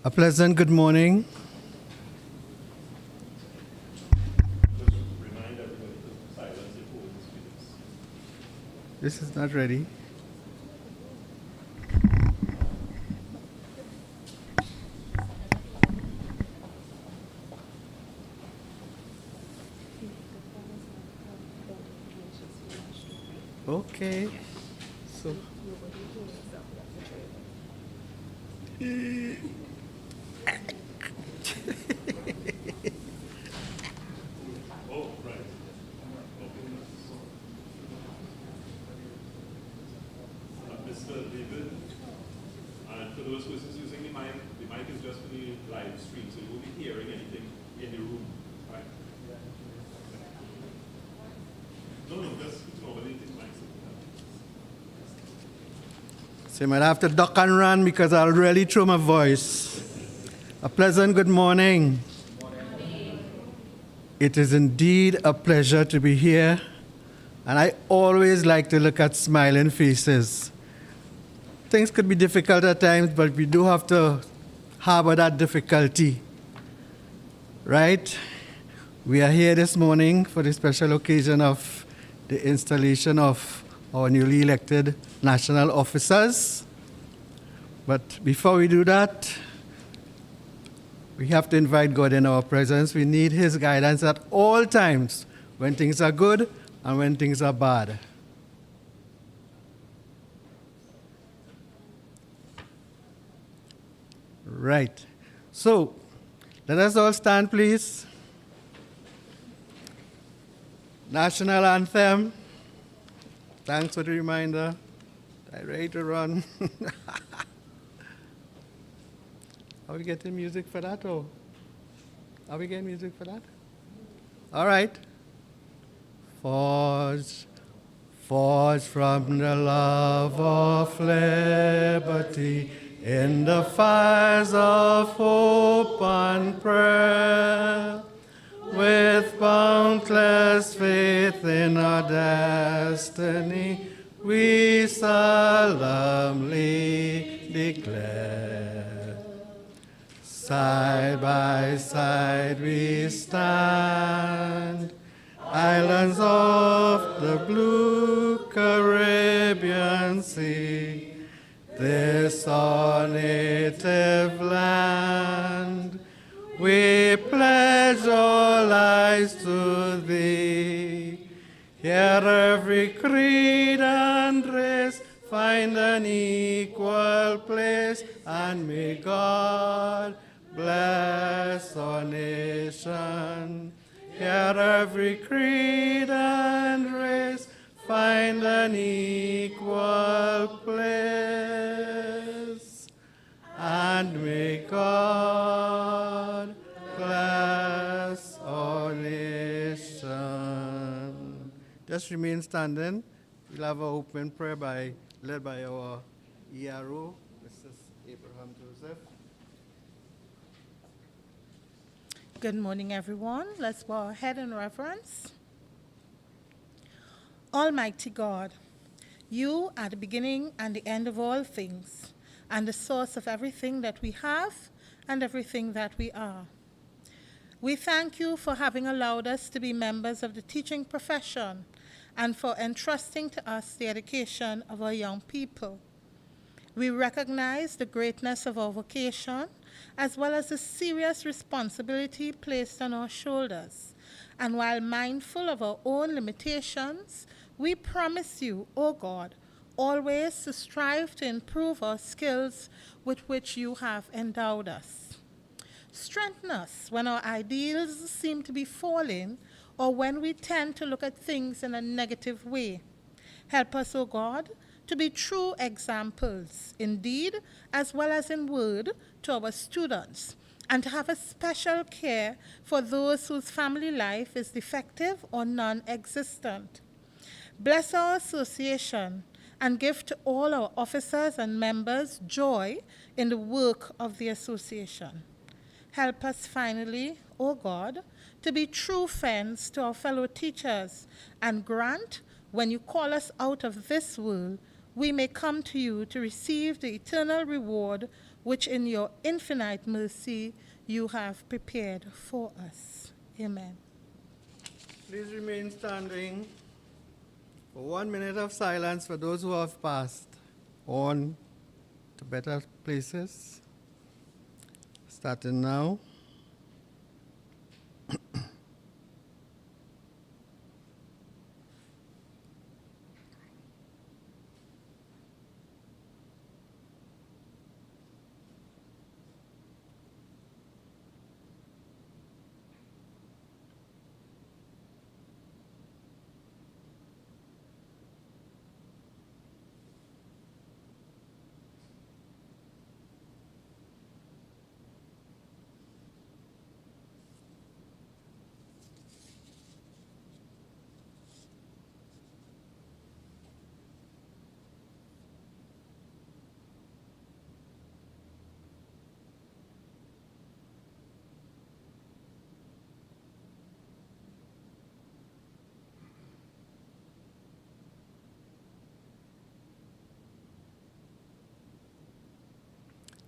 A pleasant good morning. Just remind everybody to silence your phones, please. This is not ready. Okay. So. Oh, right. Mr. David, and for those persons using the mic is just for the live stream, so you won't be hearing anything in the room, right? No, just normally the mic. So you might have to duck and run because I'll really throw my voice. A pleasant good morning. It is indeed a pleasure to be here, and I always like to look at smiling faces. Things could be difficult at times, but we do have to harbor that difficulty, right? We are here this morning for the special occasion of the installation of our newly elected national officers. But before we do that, we have to invite God in our presence. We need His guidance at all times, when things are good and when things are bad. Right. So, let us all stand, please. National anthem. Thanks for the reminder. I'm ready to run. Are we getting music for that, or are we getting music for that? All right. Forge from the love of liberty in the fires of hope and prayer, with boundless faith in our destiny, we solemnly declare. Side by side we stand, islands of the blue Caribbean Sea, this our native land. We pledge our lives to Thee. Here every creed and race find an equal place, and may God bless our nation. Here every creed and race find an equal place, and may God bless our nation. Just remain standing. We'll have an open prayer led by our ERO, Mrs. Abraham Joseph. Good morning, everyone. Let's bow our head in reverence. Almighty God, you are the beginning and the end of all things, and the source of everything that we have and everything that we are. We thank you for having allowed us to be members of the teaching profession and for entrusting to us the education of our young people. We recognize the greatness of our vocation as well as the serious responsibility placed on our shoulders. And while mindful of our own limitations, we promise you, O God, always to strive to improve our skills with which you have endowed us. Strengthen us when our ideals seem to be falling or when we tend to look at things in a negative way. Help us, O God, to be true examples in deed as well as in word to our students, and to have a special care for those whose family life is defective or non-existent. Bless our association and give to all our officers and members joy in the work of the association. Help us finally, O God, to be true friends to our fellow teachers, and grant, when you call us out of this world, we may come to you to receive the eternal reward which in your infinite mercy you have prepared for us. Amen. Please remain standing for 1 minute of silence for those who have passed on to better places. Starting now.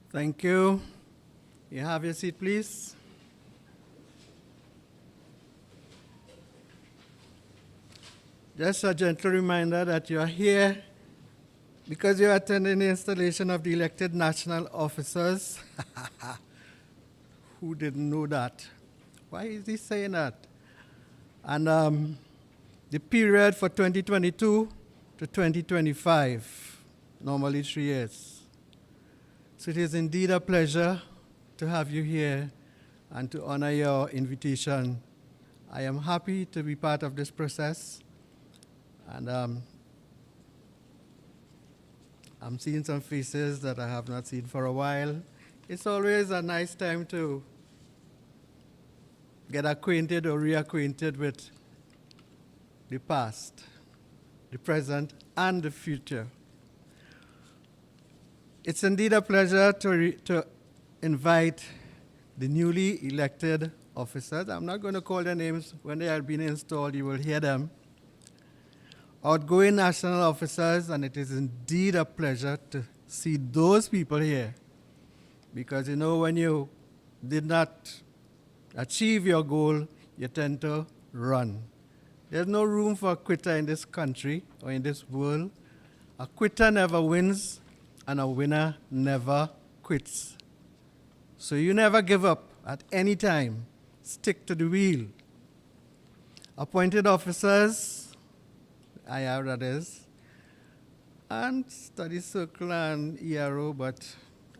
Thank you. You have your seat, please. Just a gentle reminder that you are here because you are attending the installation of the elected national officers. Who didn't know that? Why is he saying that? And the period for 2022 to 2025, normally 3 years. So it is indeed a pleasure to have you here and to honor your invitation. I am happy to be part of this process. And I'm seeing some faces that I have not seen for a while. It's always a nice time to get acquainted or reacquainted with the past, the present, and the future. It's indeed a pleasure to invite the newly elected officers. I'm not going to call their names. When they are being installed, you will hear them. Outgoing national officers, and it is indeed a pleasure to see those people here. Because, you know, when you did not achieve your goal, you tend to run. There's no room for a quitter in this country or in this world. A quitter never wins, and a winner never quits. So you never give up at any time. Stick to the wheel. Appointed officers, IR that is, and study circle and ERO, but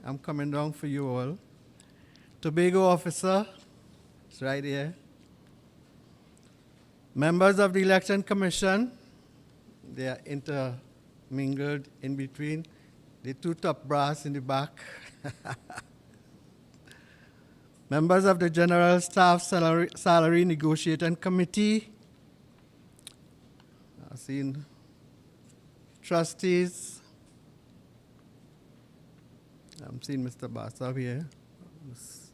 I'm coming down for you all. Tobago officer, it's right here. Members of the Election Commission, they are intermingled in between. The two top brass in the back. Members of the General Staff Salary Negotiating Committee. I've seen trustees. I'm seeing Mr. Bassab here. Ms.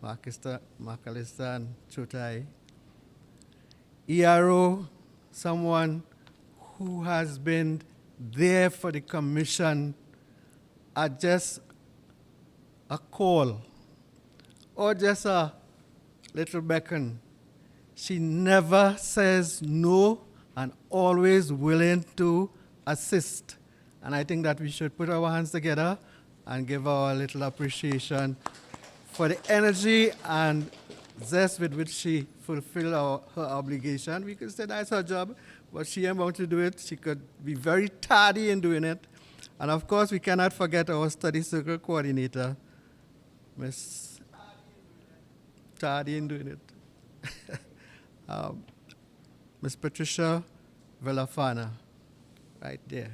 McAllister and Chotai. ERO, someone who has been there for the commission at just a call or just a little beckon. She never says no and always willing to assist. And I think that we should put our hands together and give our little appreciation for the energy and zest with which she fulfilled her obligation. We could say that's her job, but she ain't about to do it. She could be very tardy in doing it. And of course, we cannot forget our study circle coordinator, Miss Tardy in doing it. Miss Patricia Villafana, right there.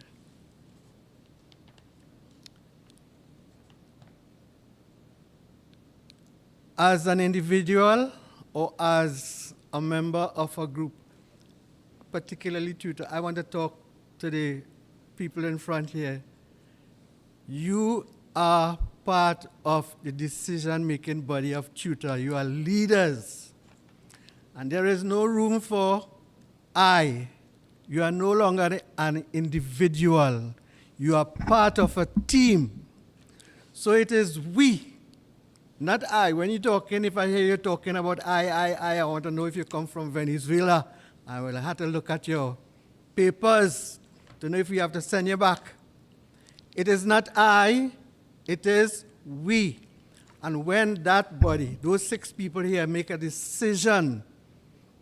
As an individual or as a member of a group, particularly TTUTA, I want to talk to the people in front here. You are part of the decision-making body of TTUTA. You are leaders. And there is no room for I. You are no longer an individual. You are part of a team. So it is we, not I. When you're talking, if I hear you talking about I want to know if you come from Venezuela. I will have to look at your papers to know if we have to send you back. It is not I, it is we. And when that body, those 6 people here, make a decision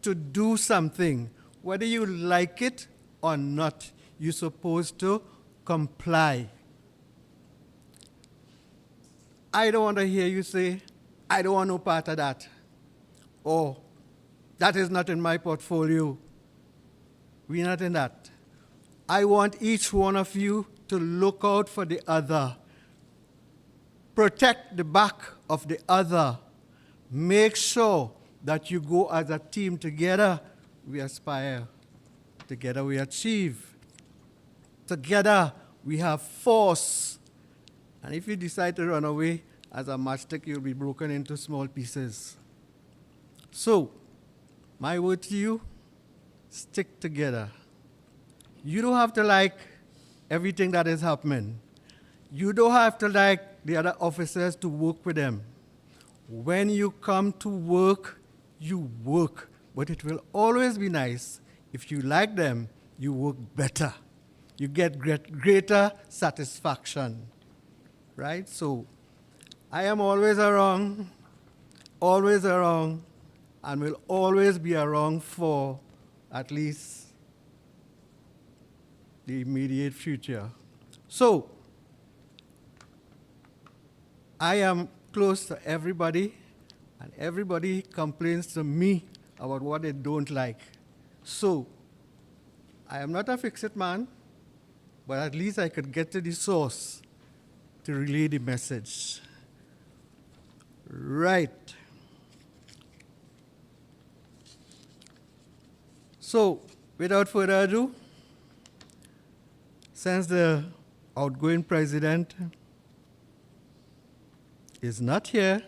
to do something, whether you like it or not, you're supposed to comply. I don't want to hear you say, I don't want no part of that. Or, that is not in my portfolio. We're not in that. I want each one of you to look out for the other. Protect the back of the other. Make sure that you go as a team. Together we aspire. Together we achieve. Together we have force. And if you decide to run away as a matchstick, you'll be broken into small pieces. So, my word to you, stick together. You don't have to like everything that is happening. You don't have to like the other officers to work with them. When you come to work, you work. But it will always be nice if you like them, you work better. You get greater satisfaction, right? So I am always around, and will always be around for at least the immediate future. So I am close to everybody, and everybody complains to me about what they don't like. So I am not a fix-it man, but at least I could get to the source to relay the message. Right. So, without further ado, since the outgoing president is not here,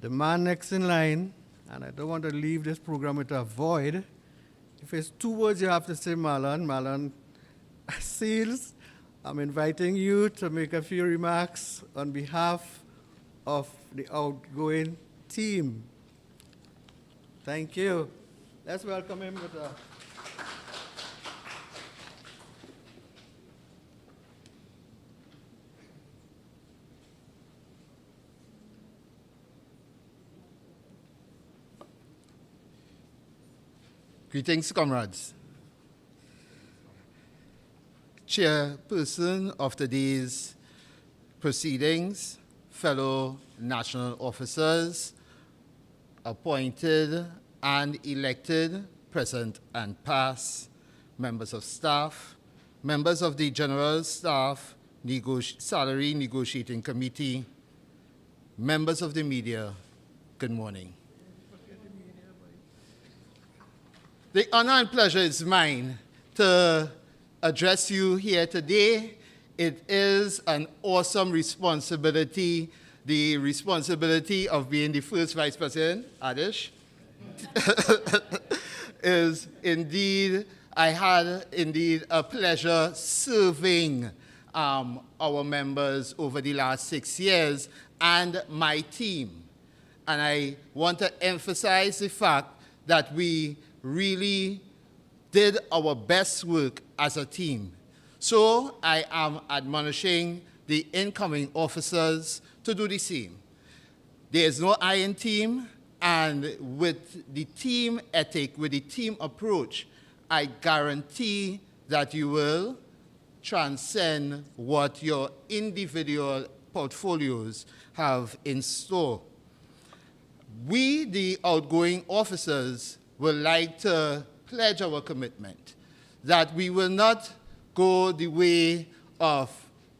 the man next in line, and I don't want to leave this program with a void. If it's 2 words you have to say, Marlon Seals, I'm inviting you to make a few remarks on behalf of the outgoing team. Thank you. Let's welcome him with a... Greetings, comrades. Chairperson of today's proceedings, fellow national officers, appointed and elected, present and past, members of staff, members of the General Staff Salary Negotiating Committee, members of the media, good morning. The honor and pleasure is mine to address you here today. It is an awesome responsibility, the responsibility of being the first Vice President, Adish. Is indeed, I had indeed a pleasure serving our members over the last 6 years and my team. And I want to emphasize the fact that we really did our best work as a team. So I am admonishing the incoming officers to do the same. There is no I in team, and with the team ethic, with the team approach, I guarantee that you will transcend what your individual portfolios have in store. We, the outgoing officers, would like to pledge our commitment that we will not go the way of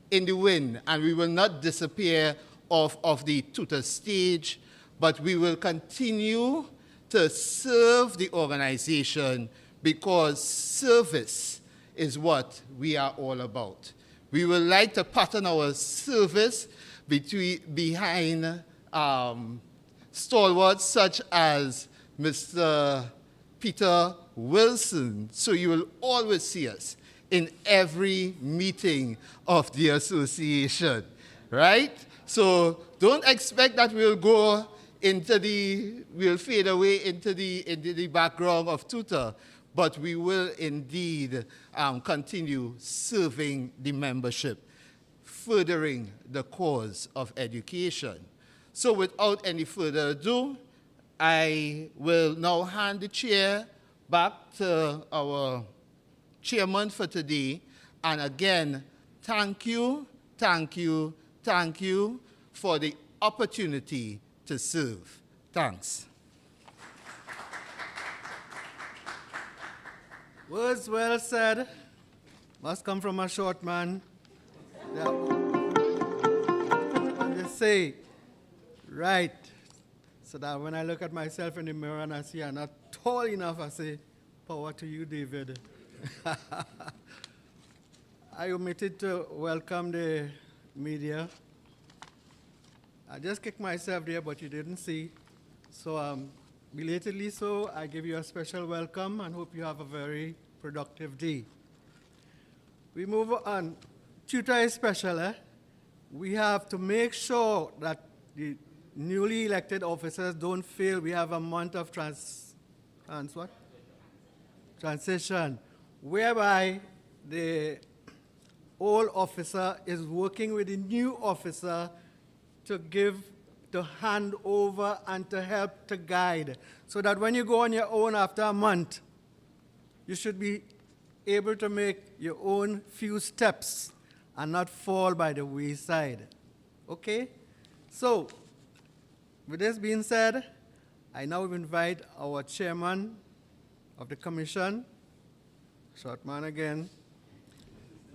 in the wind, and we will not disappear off of the TTUTA stage, but we will continue to serve the organization, because service is what we are all about. We would like to pattern our service behind stalwarts such as Mr. Peter Wilson. So you will always see us in every meeting of the association. right? So don't expect that we'll fade away into the background of TTUTA, but we will indeed continue serving the membership, furthering the cause of education. So without any further ado, I will now hand the chair back to our chairman for today. And again, thank you for the opportunity to serve. Thanks. Words well said. Must come from a short man. Yeah. And just say, right. So that when I look at myself in the mirror and I see I'm not tall enough, I say, power to you, David. I omitted to welcome the media. I just kicked myself there, but you didn't see. So belatedly so, I give you a special welcome and hope you have a very productive day. We move on. TTUTA is special, eh? We have to make sure that the newly elected officers don't fail. We have a month of transition, whereby the old officer is working with the new officer to hand over and to help to guide, so that when you go on your own after a month, you should be able to make your own few steps and not fall by the wayside. Okay? So, with this being said, I now invite our chairman of the commission, short man again,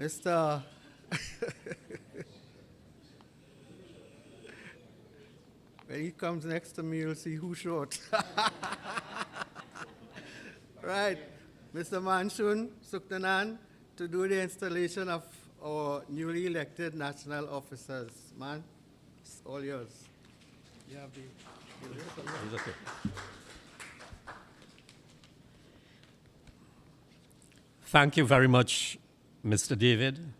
Mr. When he comes next to me, you'll see who's short. Right, Mr. Manshun Suktanan, to do the installation of our newly elected national officers. Man, it's all yours. You have the... It's okay. Thank you very much, Mr. David,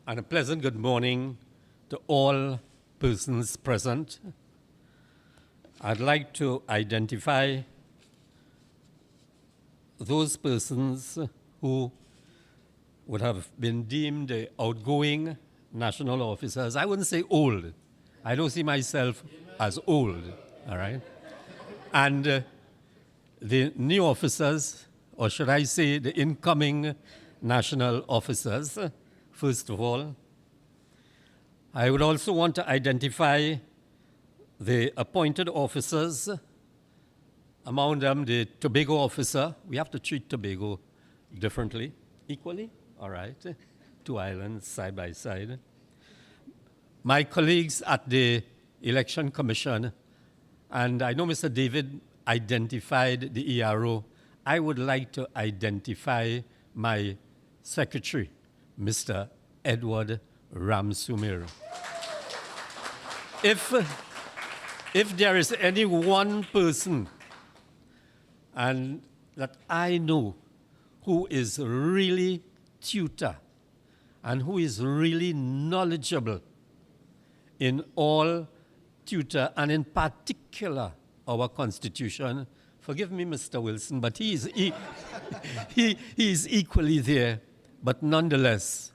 and a pleasant good morning to all persons present. I'd like to identify those persons who would have been deemed the outgoing national officers. I wouldn't say old. I don't see myself as old, all right? And the new officers, or should I say the incoming national officers, first of all. I would also want to identify the appointed officers, among them the Tobago officer. We have to treat Tobago differently, equally, all right? Two islands side by side. My colleagues at the Election Commission, and I know Mr. David identified the ERO. I would like to identify my secretary, Mr. Edward Ramsumir. If there is any one person and that I know who is really TTUTA and who is really knowledgeable in all TTUTA and in particular our Constitution, forgive me, Mr. Wilson, but he is equally there. But nonetheless,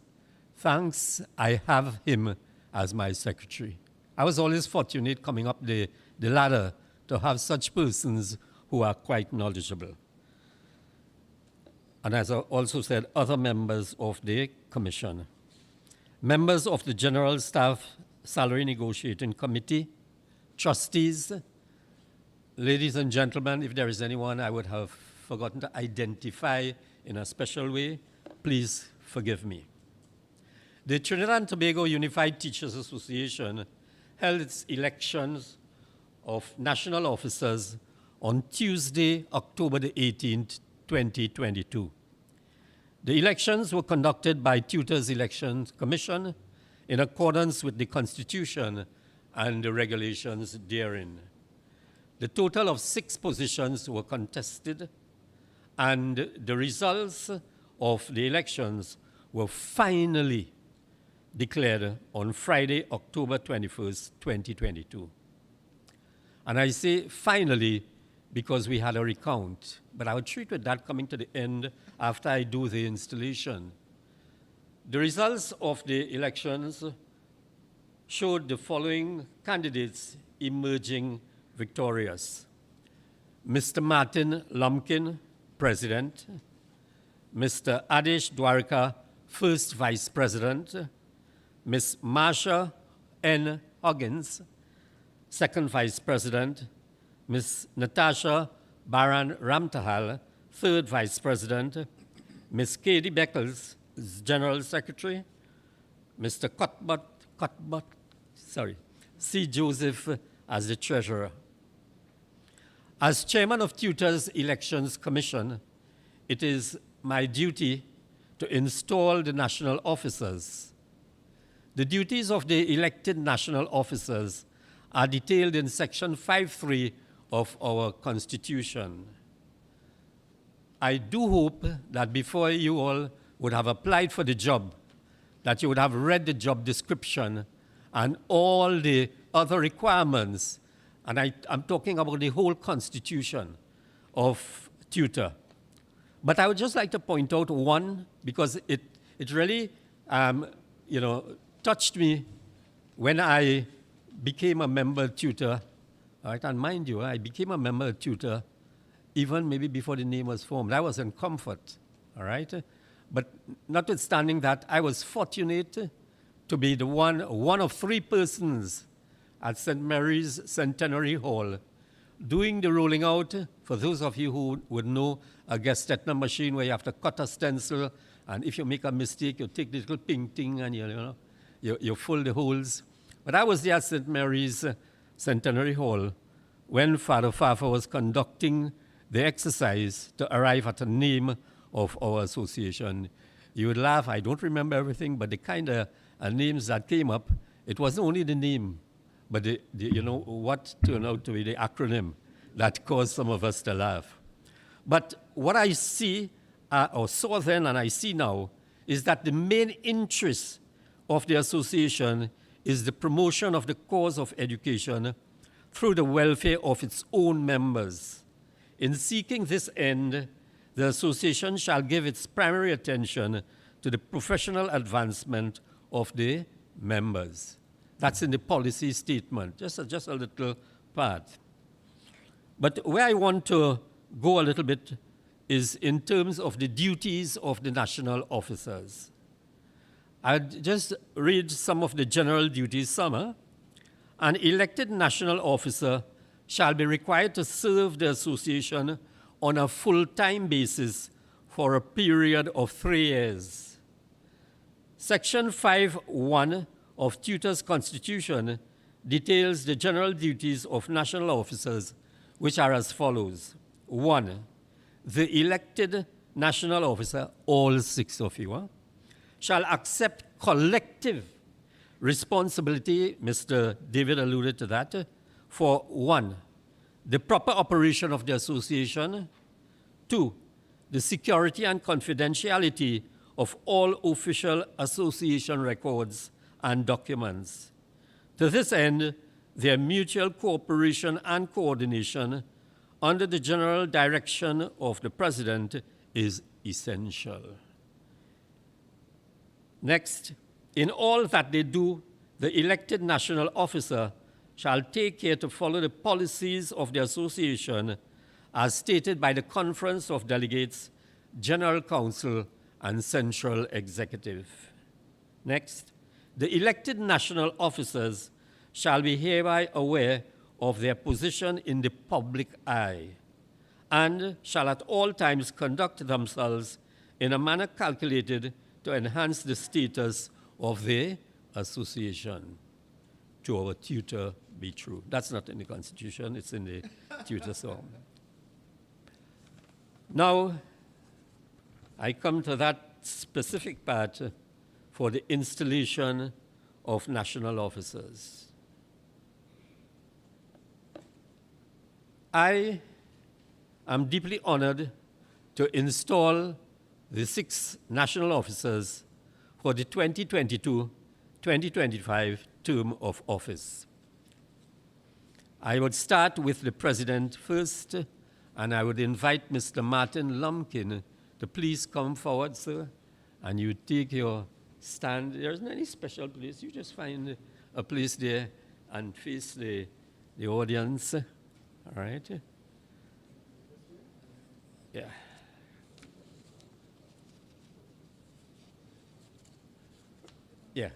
thanks, I have him as my secretary. I was always fortunate coming up the ladder to have such persons who are quite knowledgeable. And as I also said, other members of the commission. Members of the General Staff Salary Negotiating Committee, trustees, ladies and gentlemen, if there is anyone I would have forgotten to identify in a special way, please forgive me. The Trinidad and Tobago Unified Teachers Association held its elections of national officers on Tuesday, October the 18th, 2022. The elections were conducted by TTUTA's Elections Commission in accordance with the Constitution and the regulations therein. The total of 6 positions were contested, and the results of the elections were finally declared on Friday, October 21st, 2022. And I say finally because we had a recount, but I will treat with that coming to the end after I do the installation. The results of the elections showed the following candidates emerging victorious. Mr. Martin Lumpkin, President. Mr. Adesh Dwarka, First Vice President. Ms. Marsha N. Huggins, Second Vice President. Ms. Natasha Baran Ramtahal, Third Vice President. Ms. Katie Beckles, General Secretary. Mr. C. Joseph as the Treasurer. As Chairman of TTUTA's Elections Commission, it is my duty to install the national officers. The duties of the elected national officers are detailed in Section 5.3 of our Constitution. I do hope that before you all would have applied for the job, that you would have read the job description and all the other requirements, and I'm talking about the whole Constitution of TTUTA. But I would just like to point out one, because it really touched me when I became a member of TTUTA. All right, and mind you, I became a member of TTUTA even maybe before the name was formed. I was in comfort, all right? But notwithstanding that, I was fortunate to be the one of three persons at St. Mary's Centenary Hall doing the rolling out. For those of you who would know a Gestetner machine where you have to cut a stencil, and if you make a mistake, you take the little pink thing and you fill the holes. But I was there at St. Mary's Centenary Hall when Father Fafa was conducting the exercise to arrive at a name of our association. You would laugh, I don't remember everything, but the kind of names that came up, it wasn't only the name, but what turned out to be the acronym that caused some of us to laugh. But what I see, or saw then and I see now, is that the main interest of the association is the promotion of the cause of education through the welfare of its own members. In seeking this end, the association shall give its primary attention to the professional advancement of the members. That's in the policy statement, just a little part. But where I want to go a little bit is in terms of the duties of the national officers. I'll just read some of the general duties. An elected national officer shall be required to serve the association on a full-time basis for a period of 3 years. Section 5.1 of TTUTA's Constitution details the general duties of national officers, which are as follows. 1, the elected national officer, all 6 of you, shall accept collective responsibility, Mr. David alluded to that, for 1, the proper operation of the association, 2, the security and confidentiality of all official association records and documents. To this end, their mutual cooperation and coordination under the general direction of the President is essential. Next, in all that they do, the elected national officer shall take care to follow the policies of the association as stated by the Conference of Delegates, General Council, and Central Executive. Next, the elected national officers shall be hereby aware of their position in the public eye and shall at all times conduct themselves in a manner calculated to enhance the status of the association. To our TTUTA be true. That's not in the Constitution, it's in the TTUTA song. Now, I come to that specific part for the installation of national officers. I am deeply honored to install the 6 national officers for the 2025 term of office. I would start with the President first, and I would invite Mr. Martin Lumpkin to please come forward, sir, and you take your stand. There isn't any special place. You just find a place there and face the audience. All right? Yeah. Yeah.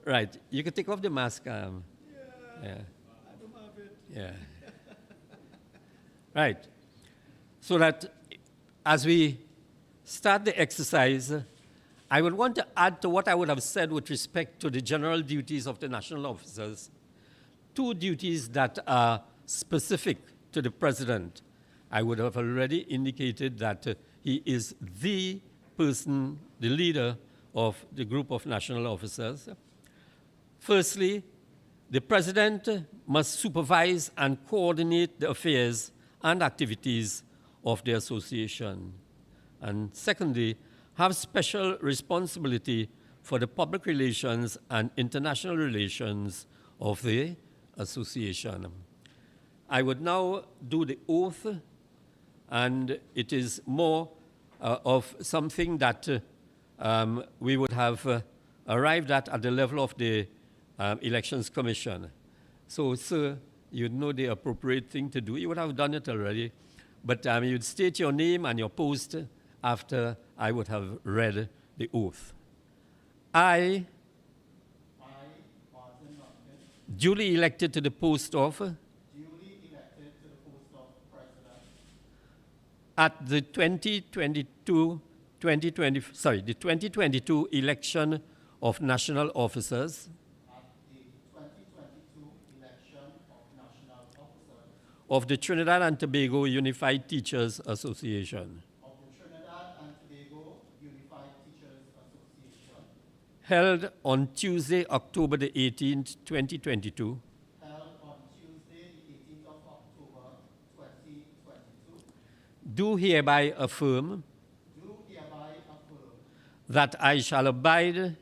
Right. You can take off the mask. Yeah. I don't have it. Yeah. Right. So that as we start the exercise, I would want to add to what I would have said with respect to the general duties of the national officers, two duties that are specific to the President. I would have already indicated that he is the person, the leader of the group of national officers. Firstly, the President must supervise and coordinate the affairs and activities of the association. And secondly, have special responsibility for the public relations and international relations of the association. I would now do the oath, and it is more of something that we would have arrived at the level of the Elections Commission. So, sir, you'd know the appropriate thing to do. You would have done it already. But you'd state your name and your post after I would have read the oath. I, Martin Lumpkin, duly elected to the post of duly elected to the post of President at the 2022 election of national officers at the 2022 election of national officers of the Trinidad and Tobago Unified Teachers Association, of the Trinidad and Tobago Unified Teachers Association, held on Tuesday, October the 18th, 2022, held on Tuesday, the 18th of October, 2022, do hereby affirm do hereby affirm that I shall abide that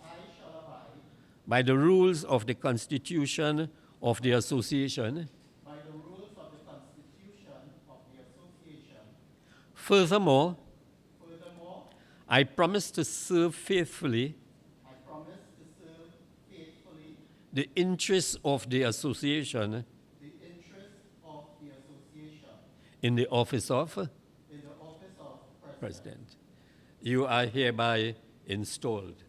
I shall abide by the rules of the Constitution of the Association. by the rules of the Constitution of the Association. Furthermore, Furthermore, I promise to serve faithfully I promise to serve faithfully the interests of the association the interests of the association in the office of in the office of President. President. You are hereby installed.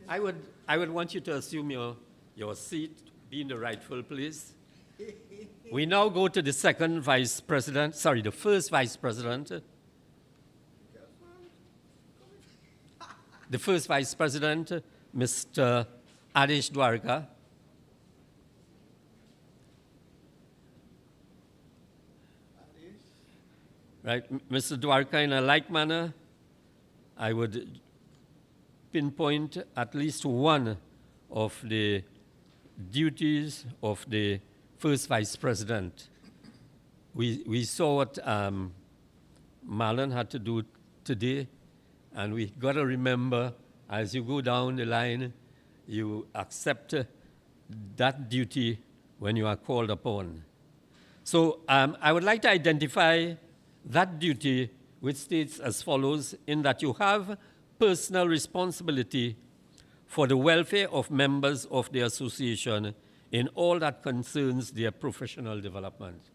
I would want you to assume your seat, be in the rightful place. We now go to the first vice president, the first vice president, Mr. Adish Dwarka. Right, Mr. Dwarka, in a like manner, I would pinpoint at least one of the duties of the first vice president. We saw what Marlon had to do today, and we got to remember, as you go down the line, you accept that duty when you are called upon. So I would like to identify that duty, which states as follows, in that you have personal responsibility for the welfare of members of the association in all that concerns their professional development.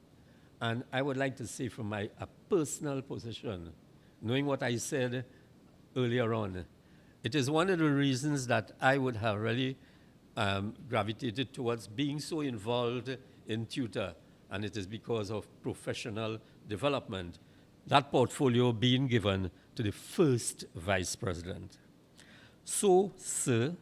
And I would like to say from my personal position, knowing what I said earlier on, it is one of the reasons that I would have really gravitated towards being so involved in TTUTA, and it is because of professional development, that portfolio being given to the first vice president. So, sir,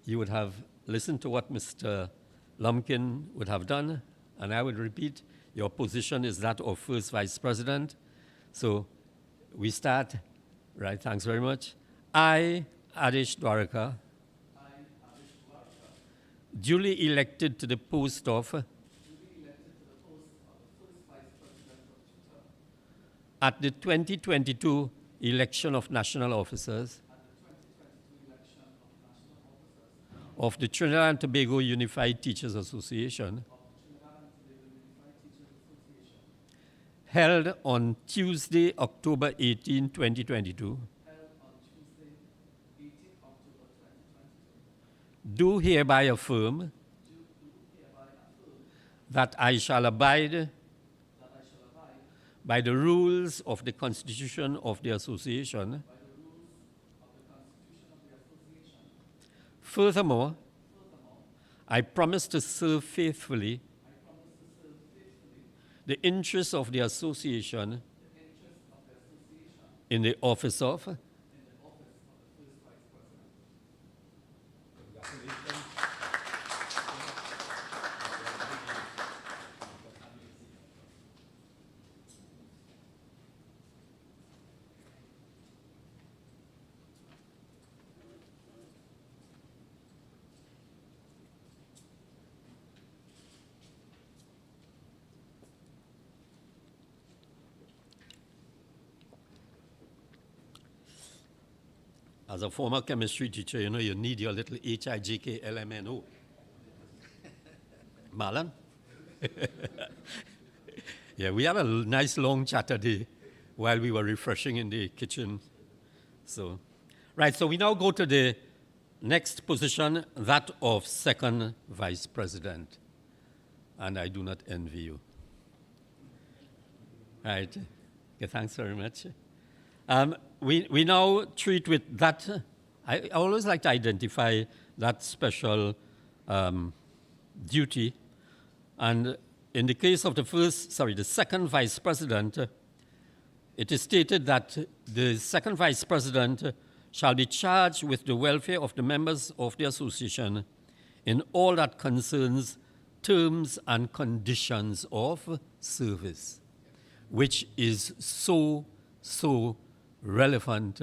you would have listened to what Mr. Lumpkin would have done, and I would repeat, your position is that of first vice president. So we start, right, thanks very much. I, Adish Dwarka, duly elected to the post of at the 2022 election of national officers of the Trinidad and Tobago Unified Teachers Association, held on Tuesday, October 18, 2022, do hereby affirm that I shall abide by the rules of the Constitution of the Association. Furthermore, I promise to serve faithfully the interests of the Association in the office of as a former chemistry teacher, you know, you need your little HIJKLMNO. Marlon? Yeah, we had a nice long chat today while we were refreshing in the kitchen. So, right, so we now go to the next position, that of second vice president. And I do not envy you. Right. Okay, thanks very much. We now treat with that. I always like to identify that special duty. And in the case of the second vice president, it is stated that the second vice president shall be charged with the welfare of the members of the association in all that concerns terms and conditions of service, which is so relevant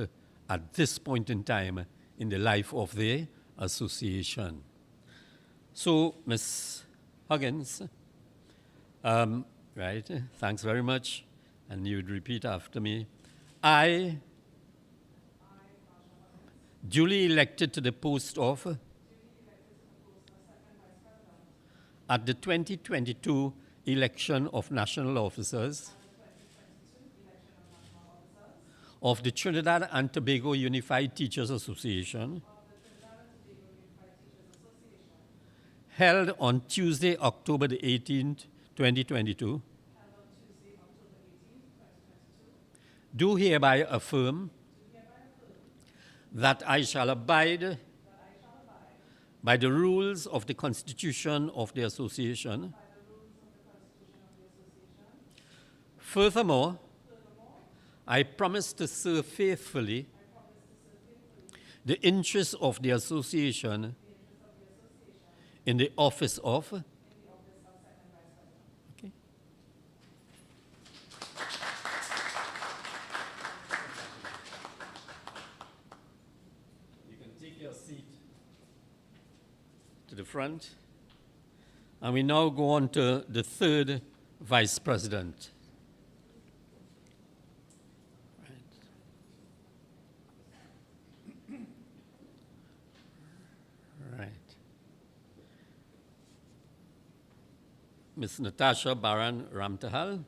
at this point in time in the life of the association. So, Ms. Huggins, right, thanks very much. And you'd repeat after me. I duly elected to the post of at the 2022 election of national officers of the Trinidad and Tobago Unified Teachers Association, held on Tuesday, October the 18th, 2022, do hereby affirm that I shall abide by the rules of the Constitution of the Association. Furthermore, I promise to serve faithfully the interests of the association in the office of. Okay. You can take your seat to the front. And we now go on to the third vice president. Ms. Natasha Baran Ramtahal,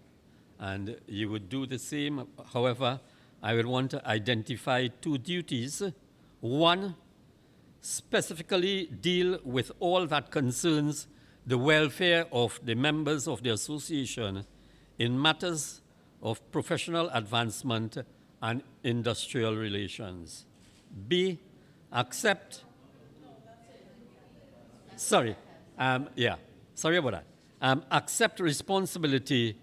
and you would do the same. However, I would want to identify two duties. One, specifically deal with all that concerns the welfare of the members of the association in matters of professional advancement and industrial relations. B, accept, sorry about that. Accept responsibility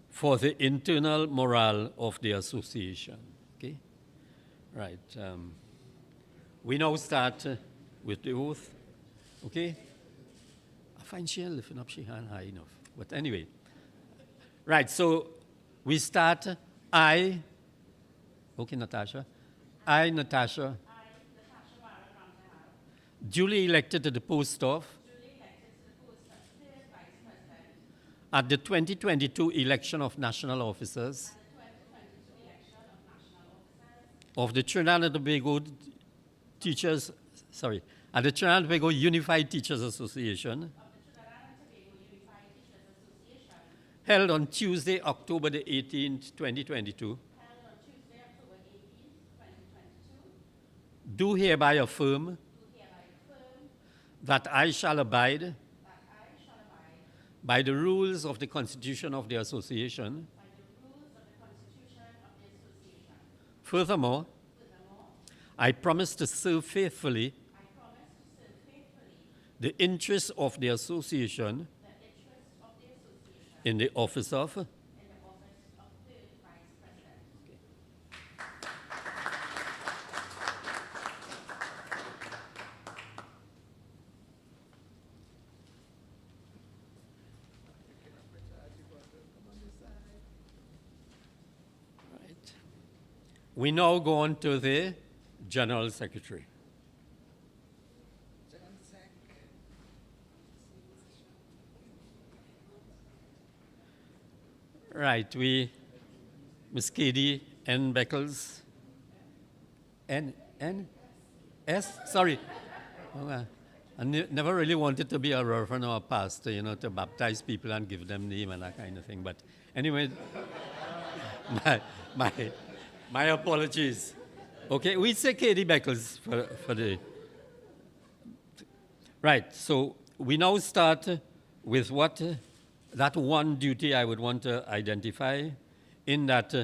for the internal morale of the association. Okay? Right. We now start with the oath. Okay? I find she ain't lifting up she hand high enough. But anyway. Right, so we start. Okay, Natasha. I, Natasha. Duly elected to the post of. At the 2022 election of national officers of the Trinidad and Tobago Teachers, sorry, at the Trinidad and Tobago Unified Teachers Association, held on Tuesday, October the 18th, 2022, do hereby affirm that I shall abide by the rules of the Constitution of the Association. Furthermore, I promise to serve faithfully the interests of the Association in the office of We now go on to the General Secretary. Right, Ms. Katie N. Beckles, sorry. Oh, I never really wanted to be a reverend or a pastor, you know, to baptize people and give them name and that kind of thing. But anyway, my apologies. Okay, we say Katie Beckles for the... Right, so we now start with that one duty I would want to identify, in that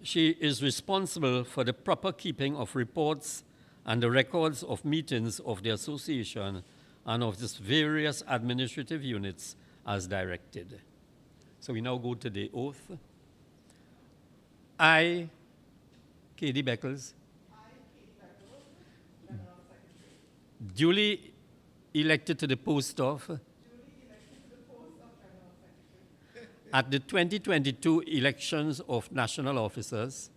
she is responsible for the proper keeping of reports and the records of meetings of the association and of its various administrative units as directed. So we now go to the oath. I, Katie Beckles, duly elected to the post of at the 2022 elections of national officers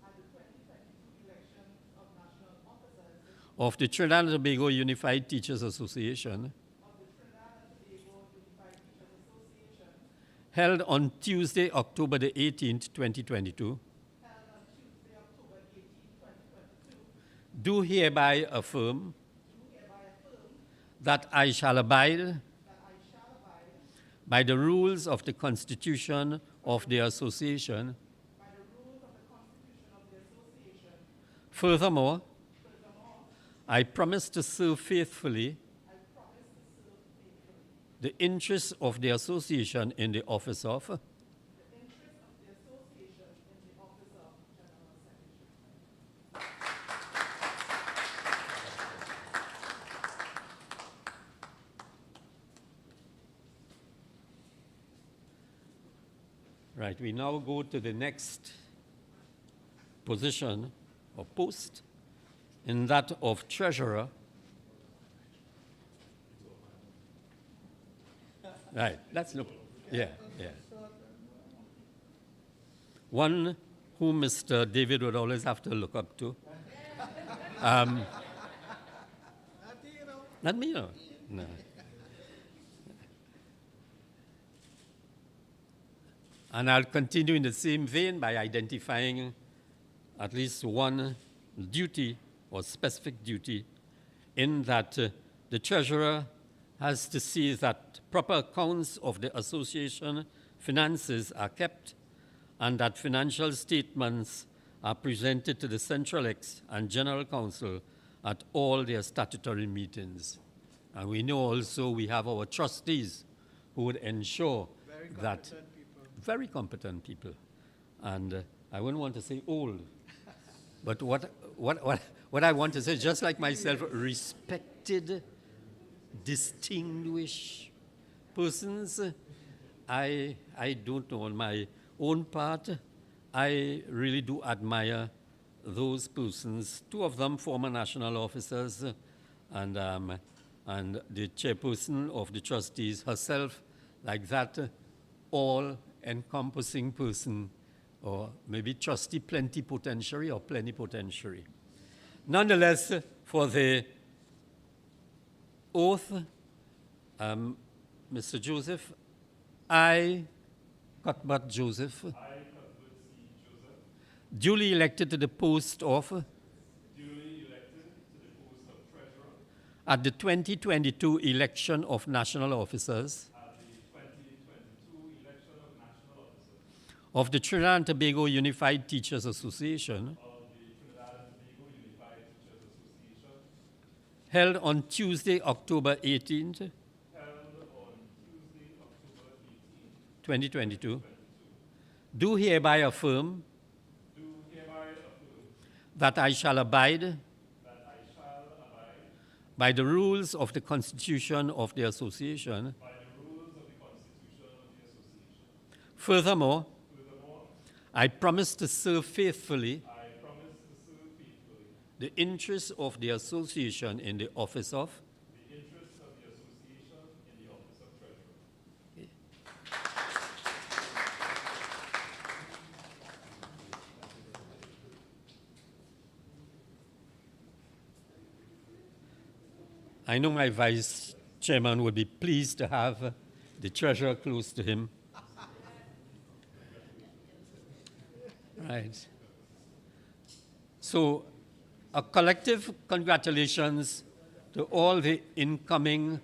of the Trinidad and Tobago Unified Teachers Association, held on Tuesday, October the 18th, 2022, do hereby affirm that I shall abide by the rules of the Constitution of the Association. Furthermore, I promise to serve faithfully the interests of the association in the office of Right, we now go to the next position or post, in that of treasurer. Right, that's no, yeah. One whom Mr. David would always have to look up to. Not me, no. And I'll continue in the same vein by identifying at least one duty or specific duty, in that the treasurer has to see that proper accounts of the association finances are kept and that financial statements are presented to the Central Ex and General Council at all their statutory meetings. And we know also we have our trustees who would ensure that very competent people, and I wouldn't want to say old, but what I want to say, just like myself, respected, distinguished persons. I don't know, on my own part, I really do admire those persons. Two of them former national officers, and the chairperson of the trustees herself, like that, all-encompassing person, or maybe trustee plenipotentiary or plenipotentiary. Nonetheless, for the oath, Mr. Joseph, I, Cuthbert Joseph, duly elected to the post of duly elected to the post of Treasurer at the 2022 election of national officers at the 2022 election of national officers of the Trinidad and Tobago Unified Teachers Association of the Trinidad and Tobago Unified Teachers Association held on Tuesday, October 18th, held on Tuesday, October 18, 2022, do hereby affirm do hereby affirm that I shall abide that I shall abide by the rules of the Constitution of the Association. by the rules of the Constitution of the Association. Furthermore, Furthermore, I promise to serve faithfully I promise to serve faithfully the interests of the association in the office of the interests of the association in the office of Treasurer. I know my vice chairman would be pleased to have the treasurer close to him. Right. So, a collective congratulations to all the incoming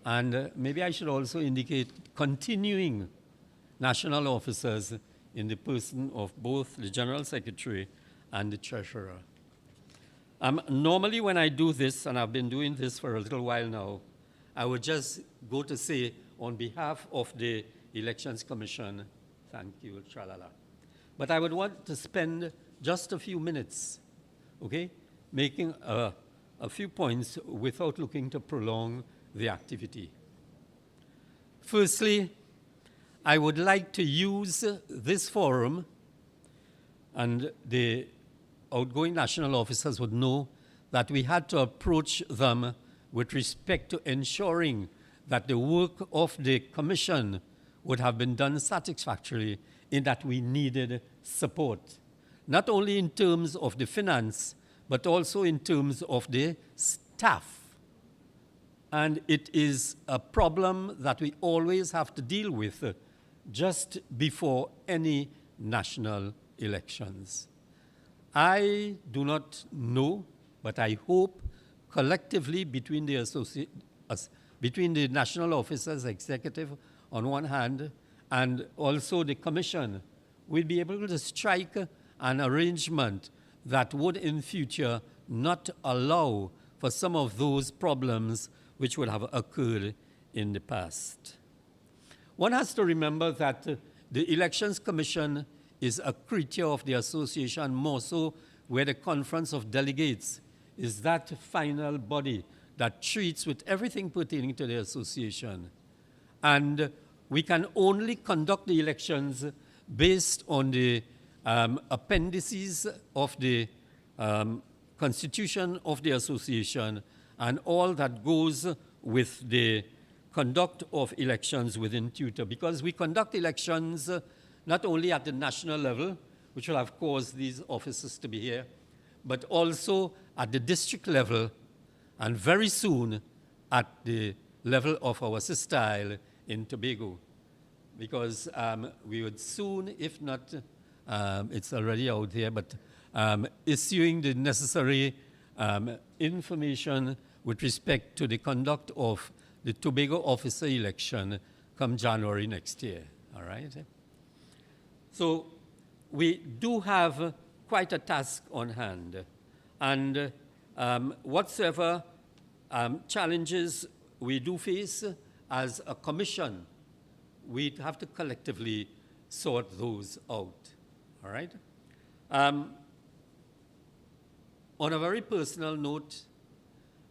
and maybe I should also indicate continuing national officers in the person of both the General Secretary and the Treasurer. Normally when I do this, and I've been doing this for a little while now, I would just go to say on behalf of the Elections Commission, thank you, tralala. But I would want to spend just a few minutes, okay, making a few points without looking to prolong the activity. Firstly, I would like to use this forum, and the outgoing national officers would know that we had to approach them with respect to ensuring that the work of the commission would have been done satisfactorily, in that we needed support, not only in terms of the finance, but also in terms of the staff. And it is a problem that we always have to deal with just before any national elections. I do not know, but I hope collectively between the national officers, executive on one hand, and also the commission, we'll be able to strike an arrangement that would in future not allow for some of those problems which would have occurred in the past. One has to remember that the Elections Commission is a creature of the association, more so where the Conference of Delegates is that final body that treats with everything pertaining to the association. And we can only conduct the elections based on the appendices of the Constitution of the association and all that goes with the conduct of elections within TTUTA, because we conduct elections not only at the national level, which will have caused these officers to be here, but also at the district level, and very soon at the level of our sister isle in Tobago. Because we would soon, if not, it's already out there, but issuing the necessary information with respect to the conduct of the Tobago officer election come January next year, all right? So we do have quite a task on hand, and whatsoever challenges we do face as a commission, we have to collectively sort those out, all right? On a very personal note,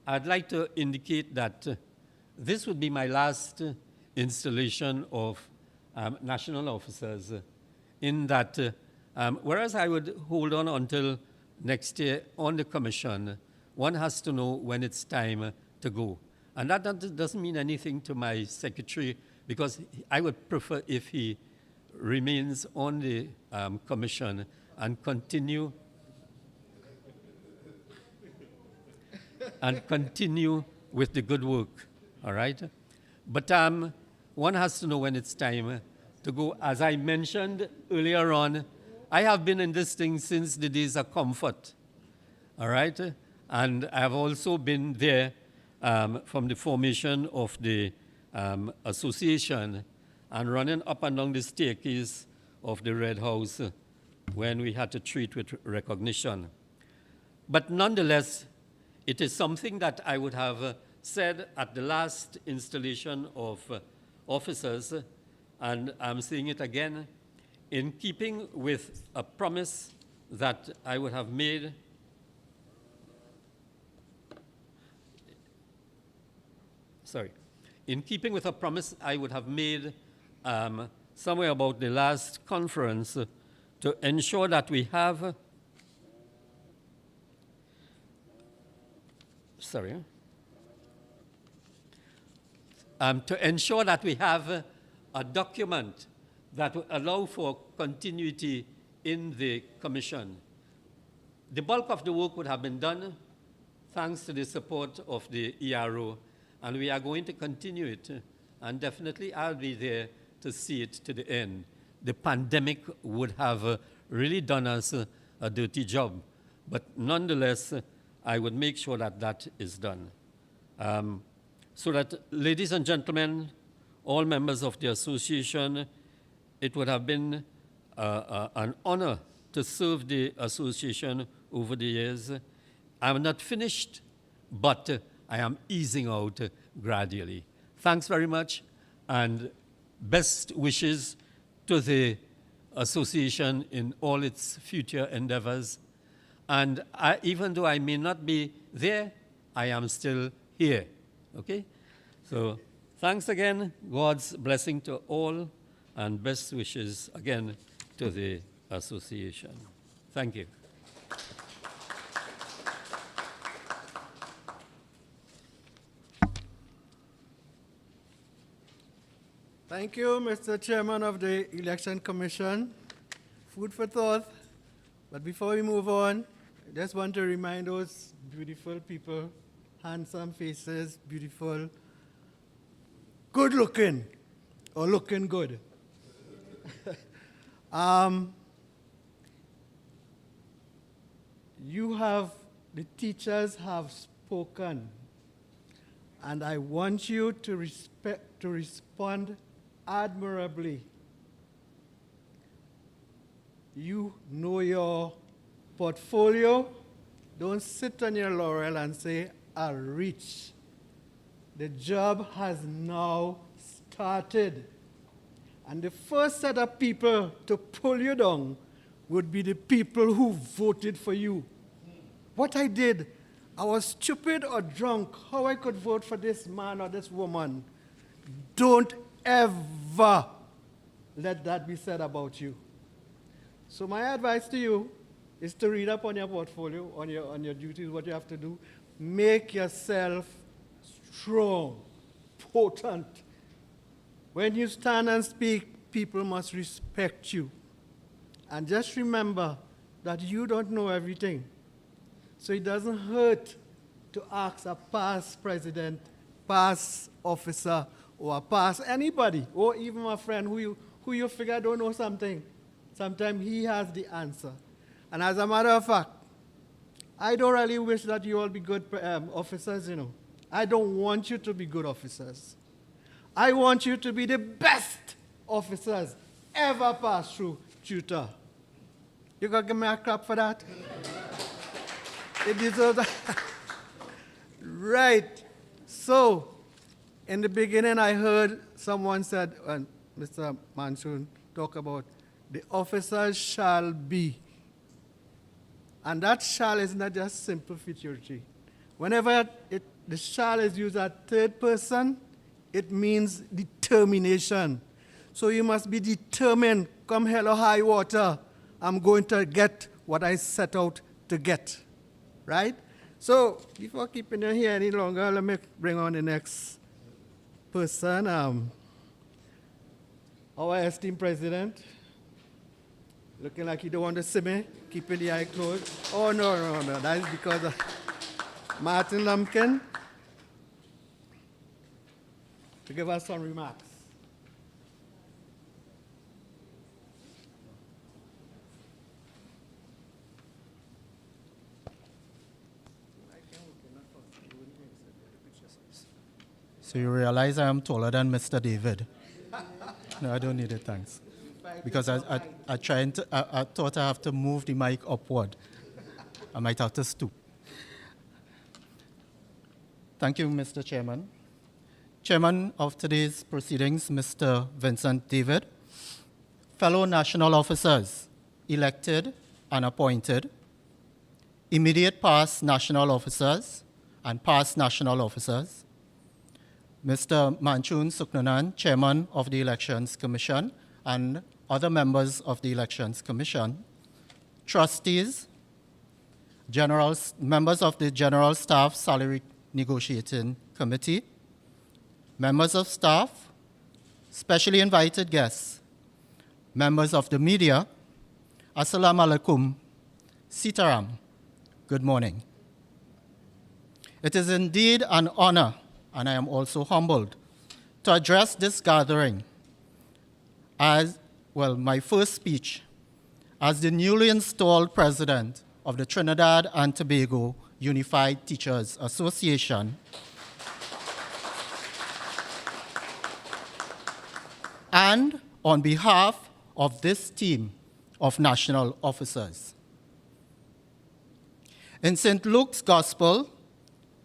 I'd like to indicate that this would be my last installation of national officers, in that whereas I would hold on until next year on the commission, one has to know when it's time to go. And that doesn't mean anything to my secretary, because I would prefer if he remains on the commission and continue with the good work, all right? But one has to know when it's time to go. As I mentioned earlier on, I have been in this thing since the days of comfort, all right? And I've also been there from the formation of the association and running up and down the staircase of the Red House when we had to treat with recognition. But nonetheless, it is something that I would have said at the last installation of officers, and I'm saying it again, in keeping with a promise that I would have made in keeping with a promise I would have made somewhere about the last conference to ensure that we have to ensure that we have a document that will allow for continuity in the commission. The bulk of the work would have been done thanks to the support of the ERO, and we are going to continue it, and definitely I'll be there to see it to the end. The pandemic would have really done us a dirty job, but nonetheless, I would make sure that that is done. So that, ladies and gentlemen, all members of the association, it would have been an honor to serve the association over the years. I'm not finished, but I am easing out gradually. Thanks very much, and best wishes to the association in all its future endeavors. And even though I may not be there, I am still here, okay? So thanks again, God's blessing to all, and best wishes again to the association. Thank you. Thank you, Mr. Chairman of the Election Commission. Food for thought. But before we move on, I just want to remind those beautiful people, handsome faces, beautiful, good looking, or looking good. The teachers have spoken, and I want you to respond admirably. You know your portfolio. Don't sit on your laurel and say, I'll reach. The job has now started. And the first set of people to pull you down would be the people who voted for you. What I did, I was stupid or drunk, how I could vote for this man or this woman. Don't ever let that be said about you. So my advice to you is to read up on your portfolio, on your duties, what you have to do. Make yourself strong, potent. When you stand and speak, people must respect you. And just remember that you don't know everything. So it doesn't hurt to ask a past president, past officer, or a past anybody, or even a friend who you figure don't know something. Sometimes he has the answer. And as a matter of fact, I don't really wish that you all be good officers, you know. I don't want you to be good officers. I want you to be the best officers ever pass through TTUTA. You gonna give me a clap for that? It deserves that. Right. So, in the beginning, I heard someone said, and Mr. Mansoon talk about, the officers shall be. And that shall is not just simple futurity. Whenever the shall is used at third person, it means determination. So you must be determined, come hell or high water, I'm going to get what I set out to get. Right? So, before keeping you here any longer, let me bring on the next person, our esteemed president. Looking like you don't want to see me, keeping the eye closed. Oh, no. That is because of Martin Lumpkin to give us some remarks. So you realize I am taller than Mr. David. No, I don't need it, thanks. Because I thought I have to move the mic upward. I might have to stoop. Thank you, Mr. Chairman. Chairman of today's proceedings, Mr. Vincent David. Fellow national officers, elected and appointed. Immediate past national officers and past national officers. Mr. Manchun Suknanan, Chairman of the Elections Commission, and other members of the Elections Commission, trustees, members of the General Staff Salary Negotiating Committee, members of staff, specially invited guests, members of the media, Assalamu alaikum, Sitaram, good morning. It is indeed an honor, and I am also humbled, to address this gathering as, well, my first speech as the newly installed president of the Trinidad and Tobago Unified Teachers Association and on behalf of this team of national officers. In St. Luke's Gospel,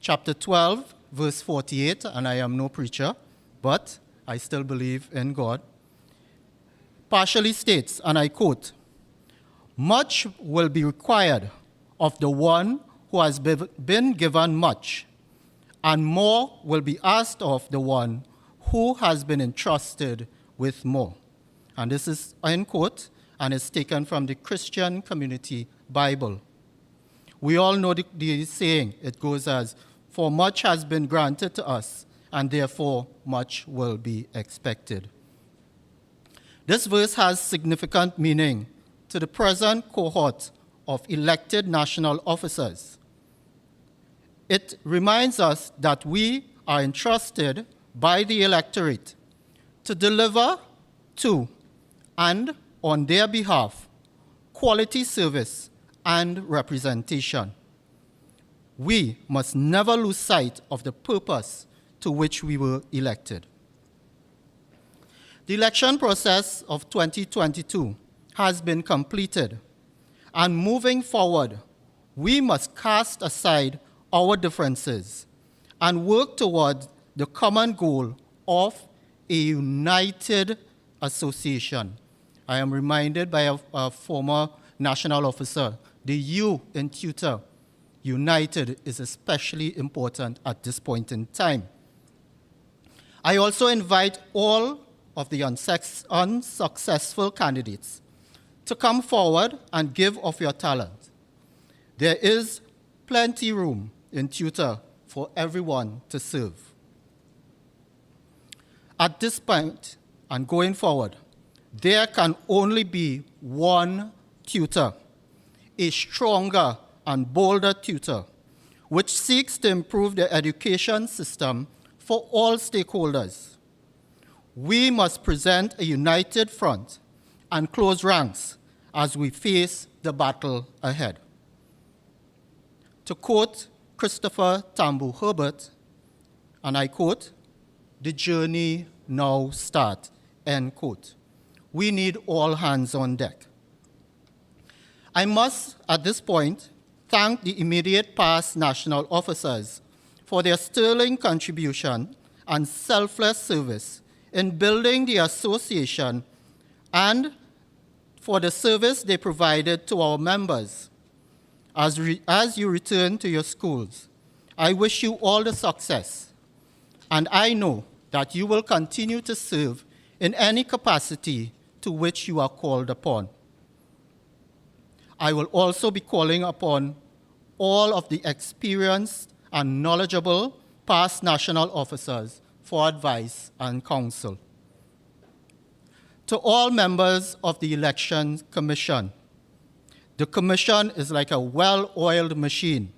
chapter 12, verse 48, and I am no preacher, but I still believe in God, partially states, and I quote, "Much will be required of the one who has been given much, and more will be asked of the one who has been entrusted with more." And this is end quote, and is taken from the Christian Community Bible. We all know the saying. It goes as, "For much has been granted to us, and therefore much will be expected." This verse has significant meaning to the present cohort of elected national officers. It reminds us that we are entrusted by the electorate to deliver to and on their behalf quality service and representation. We must never lose sight of the purpose to which we were elected. The election process of 2022 has been completed, and moving forward, we must cast aside our differences and work toward the common goal of a united association. I am reminded by a former national officer, the U in TTUTA, united is especially important at this point in time. I also invite all of the unsuccessful candidates to come forward and give of your talent. There is plenty room in TTUTA for everyone to serve. At this point and going forward, there can only be one TTUTA, a stronger and bolder TTUTA, which seeks to improve the education system for all stakeholders. We must present a united front and close ranks as we face the battle ahead. To quote Christopher Tambu Herbert, and I quote, "The journey now starts," end quote. We need all hands on deck. I must, at this point, thank the immediate past national officers for their sterling contribution and selfless service in building the association and for the service they provided to our members. As you return to your schools, I wish you all the success, and I know that you will continue to serve in any capacity to which you are called upon. I will also be calling upon all of the experienced and knowledgeable past national officers for advice and counsel. To all members of the Election Commission, the Commission is like a well-oiled machine.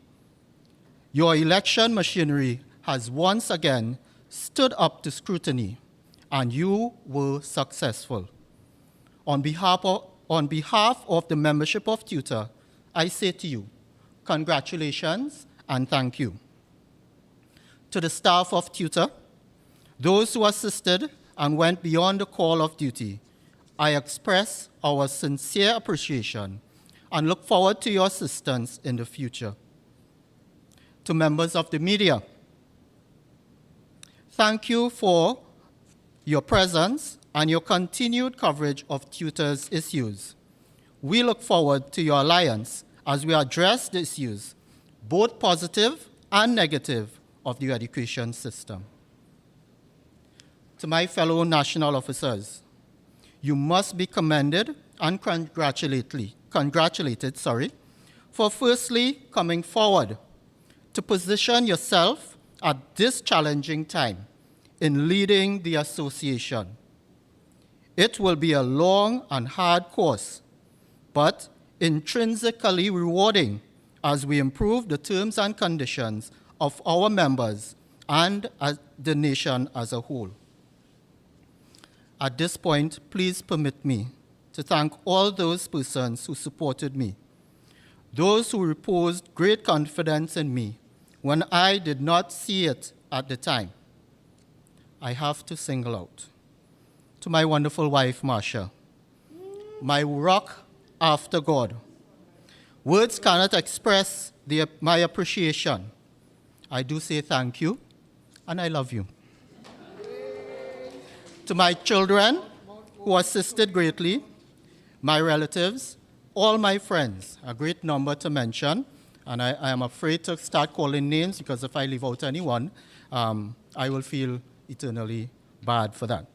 Your election machinery has once again stood up to scrutiny, and you were successful. On behalf of the membership of TTUTA, I say to you, congratulations and thank you. To the staff of TTUTA, Those who assisted and went beyond the call of duty, I express our sincere appreciation and look forward to your assistance in the future. To members of the media, thank you for your presence and your continued coverage of TUTA's issues. We look forward to your alliance as we address the issues, both positive and negative, of the education system. To my fellow national officers, you must be commended and congratulated, for firstly coming forward to position yourself at this challenging time in leading the association. It will be a long and hard course, but intrinsically rewarding as we improve the terms and conditions of our members and the nation as a whole. At this point, please permit me to thank all those persons who supported me, those who reposed great confidence in me when I did not see it at the time. I have to single out to my wonderful wife, Marcia, my rock after God. Words cannot express my appreciation. I do say thank you, and I love you. To my children, who assisted greatly, my relatives, all my friends, a great number to mention, and I am afraid to start calling names because if I leave out anyone, I will feel eternally bad for that.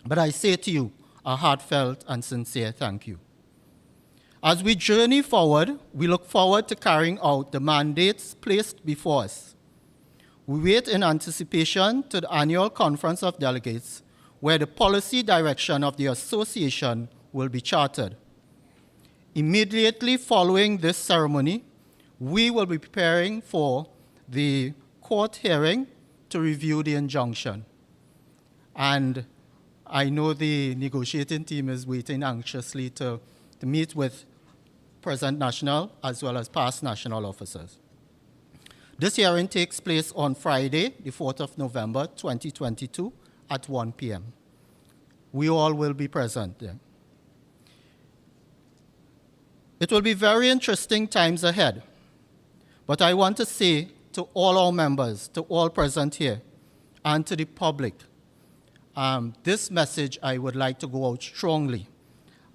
But I say to you a heartfelt and sincere thank you. As we journey forward, we look forward to carrying out the mandates placed before us. We wait in anticipation to the annual Conference of Delegates, where the policy direction of the association will be charted. Immediately following this ceremony, we will be preparing for the court hearing to review the injunction. And I know the negotiating team is waiting anxiously to meet with present national as well as past national officers. This hearing takes place on Friday, the 4th of November, 2022, at 1 p.m. We all will be present there. It will be very interesting times ahead, but I want to say to all our members, to all present here, and to the public, this message I would like to go out strongly.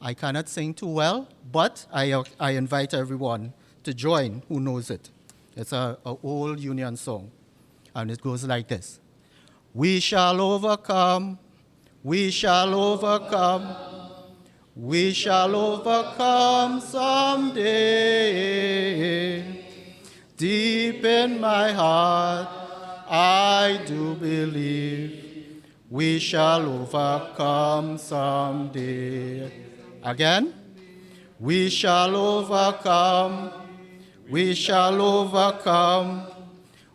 I cannot sing too well, but I invite everyone to join who knows it. It's an old Union song, and it goes like this. We shall overcome, we shall overcome, we shall overcome someday. Deep in my heart, I do believe we shall overcome someday. Again, we shall overcome, we shall overcome,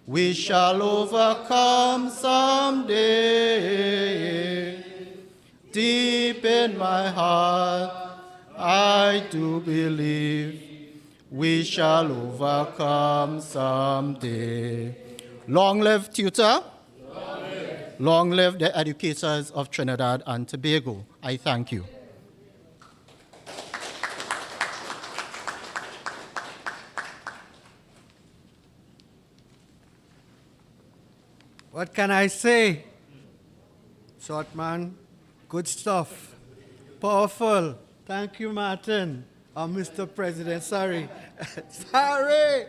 we shall overcome someday. Deep in my heart, I do believe we shall overcome someday. Long live TUTA. Long live the educators of Trinidad and Tobago. I thank you. What can I say? Short man, good stuff. Powerful. Thank you, Martin. Mr. President, sorry. Sorry.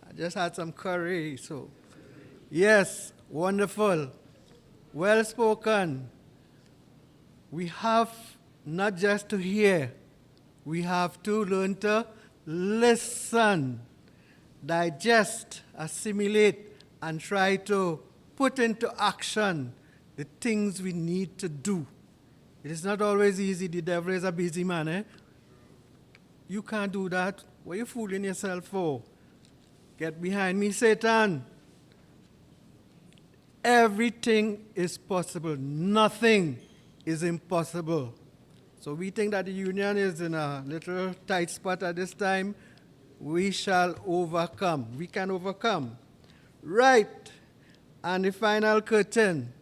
I just had some curry, so. Yes, wonderful. Well spoken. We have not just to hear, we have to learn to listen, digest, assimilate, and try to put into action the things we need to do. It is not always easy. The devil is a busy man, eh? You can't do that. What are you fooling yourself for? Get behind me, Satan. Everything is possible. Nothing is impossible. So we think that the union is in a little tight spot at this time. We shall overcome. We can overcome. Right. And the final curtain,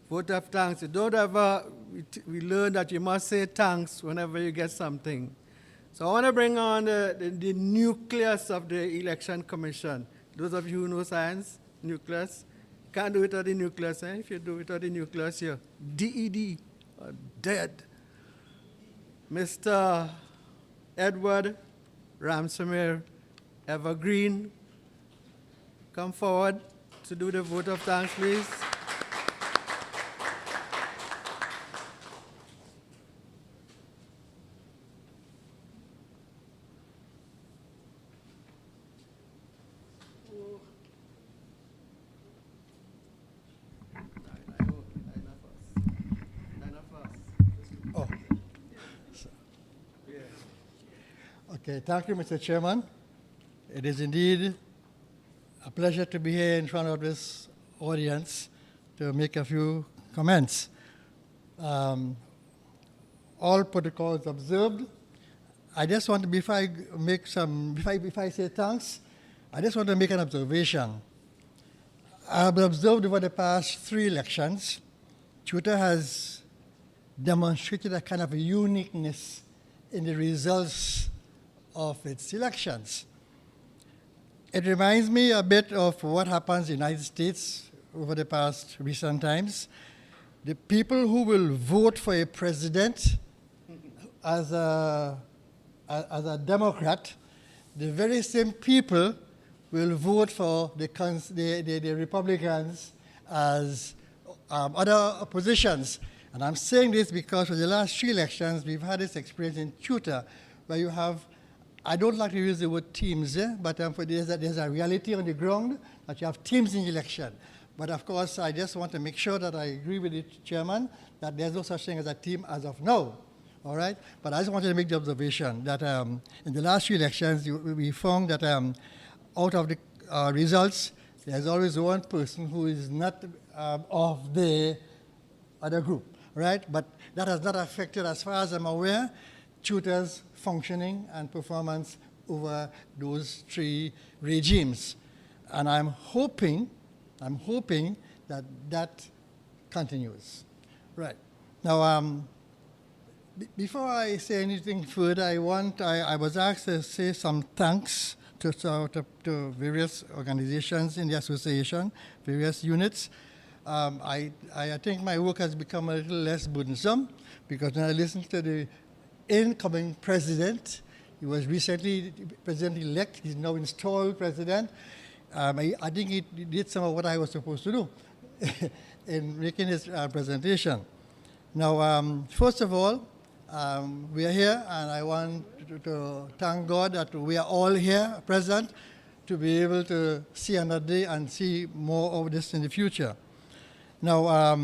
vote of thanks. You don't ever, we learn that you must say thanks whenever you get something. So I want to bring on the nucleus of the Election Commission. Those of you who know science, nucleus, can't do it at the nucleus. Eh? If you do it at the nucleus, you're DED, or dead. Mr. Edward Ramsamir Evergreen, come forward to do the vote of thanks, please. Okay, thank you, Mr. Chairman. It is indeed a pleasure to be here in front of this audience to make a few comments. All protocols observed. I just want to, before I say thanks, I just want to make an observation. I've observed over the past 3 elections, TTUTA has demonstrated a kind of a uniqueness in the results of its elections. It reminds me a bit of what happens in the United States over the past recent times. The people who will vote for a president as a Democrat, the very same people will vote for the Republicans as other oppositions. And I'm saying this because for the last 3 elections, we've had this experience in TTUTA where you have, I don't like to use the word teams, but there's a reality on the ground that you have teams in the election. But of course, I just want to make sure that I agree with the chairman that there's no such thing as a team as of now. All right? But I just wanted to make the observation that in the last 3 elections, we found that out of the results, there's always one person who is not of the other group, right? But that has not affected, as far as I'm aware, TTUTA's functioning and performance over those 3 regimes. And I'm hoping that that continues. Right. Now, before I say anything further, I was asked to say some thanks to various organizations in the association, various units. I think my work has become a little less burdensome because when I listen to the incoming president, he was recently president-elect, he's now installed president. I think he did some of what I was supposed to do in making his presentation. Now, first of all, we are here, and I want to thank God that we are all here present to be able to see another day and see more of this in the future. Now,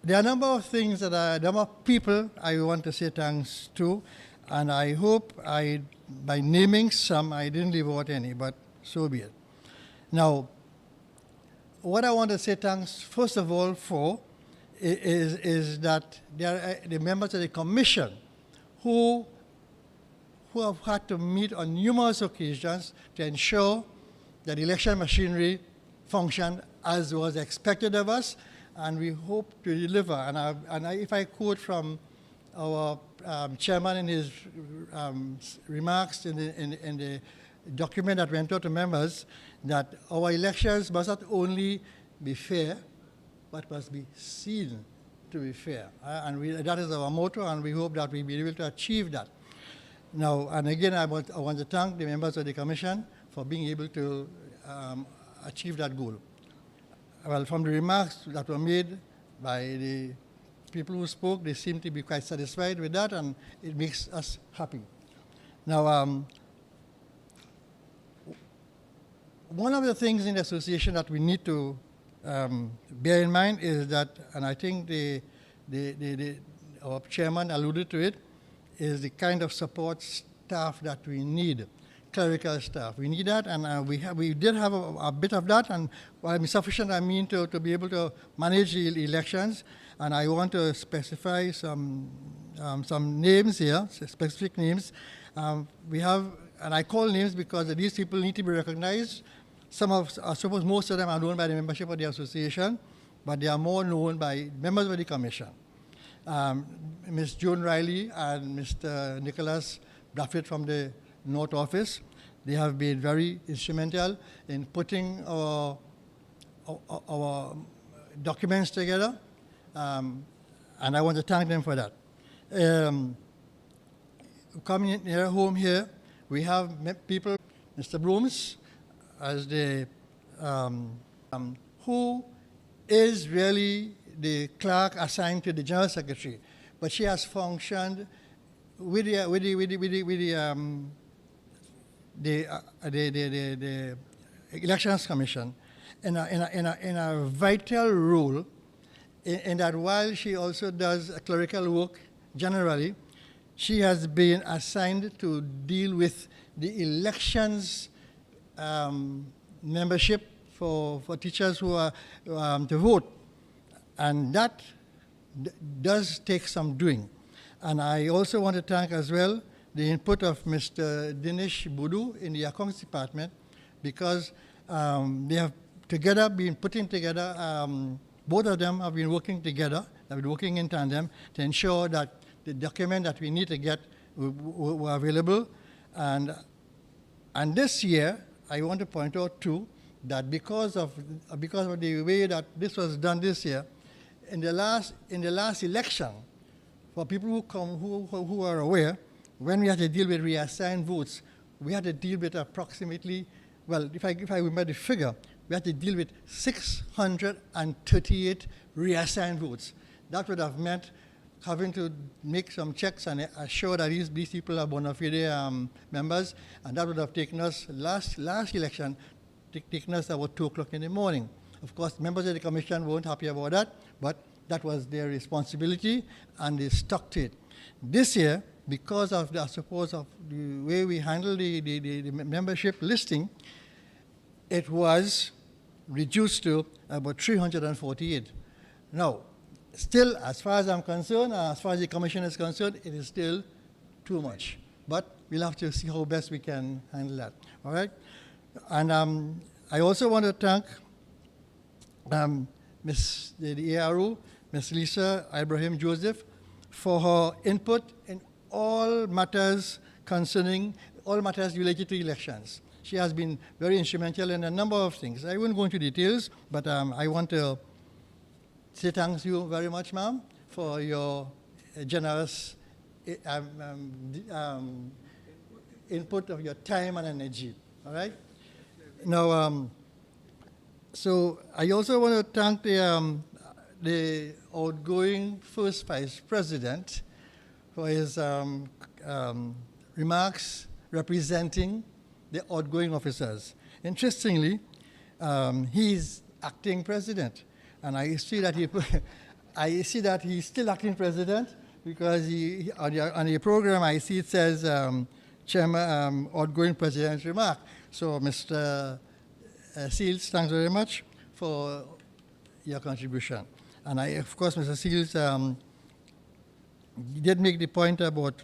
there are a number of things a number of people I want to say thanks to, and I hope by naming some, I didn't leave out any, but so be it. Now, what I want to say thanks, first of all, for is that there are the members of the commission who have had to meet on numerous occasions to ensure that the election machinery functioned as was expected of us, and we hope to deliver. And if I quote from our chairman in his remarks in the document that went out to members, that our elections must not only be fair, but must be seen to be fair. And that is our motto, and we hope that we'll be able to achieve that. Now, and again, I want to thank the members of the commission for being able to achieve that goal. Well, from the remarks that were made by the people who spoke, they seem to be quite satisfied with that, and it makes us happy. Now, one of the things in the association that we need to bear in mind is that, and I think our chairman alluded to it, is the kind of support staff that we need, clerical staff. We need that, and we did have a bit of that, and while sufficient, I mean to be able to manage the elections, and I want to specify some names here, specific names. We have, and I call names because these people need to be recognized, I suppose most of them are known by the membership of the association, but they are more known by members of the commission. Ms. Joan Riley and Mr. Nicholas Braffett from the North Office, they have been very instrumental in putting our documents together, and I want to thank them for that. Coming near home here, we have people, Mr. Brooms, as the who is really the clerk assigned to the general secretary, but she has functioned with the elections commission in a vital role. In that while she also does clerical work generally, she has been assigned to deal with the elections membership for teachers who are to vote. And that does take some doing. And I also want to thank as well the input of Mr. Dinesh Budu in the accounts department, because they have together been putting together, both of them have been working together, have been working in tandem to ensure that the document that we need to get were available. And this year, I want to point out too, that because of the way that this was done this year, in the last election, for people who are aware, when we had to deal with reassigned votes, we had to deal with approximately, well, if I remember the figure, we had to deal with 638 reassigned votes. That would have meant having to make some checks and assure that these people are bona fide members, and that would have taken us, last election, taken us about 2 o'clock in the morning. Of course, members of the commission weren't happy about that, but that was their responsibility, and they stuck to it. This year, because of I suppose of the way we handle the membership listing, it was reduced to about 348. Now, still, as far as I'm concerned, as far as the commission is concerned, it is still too much. But we'll have to see how best we can handle that. All right? And I also want to thank the ARO, Ms. Lisa Ibrahim Joseph, for her input in all matters related to elections. She has been very instrumental in a number of things. I won't go into details, but I want to say thanks to you very much, ma'am, for your generous input of your time and energy. All right? Now, so I also want to thank the outgoing first vice president for his remarks representing the outgoing officers. Interestingly, he's acting president, and I see that he's still acting president, because on the program I see it says Chairman outgoing president's remark. So Mr. Seals, thanks very much for your contribution. And of course, Mr. Seals did make the point about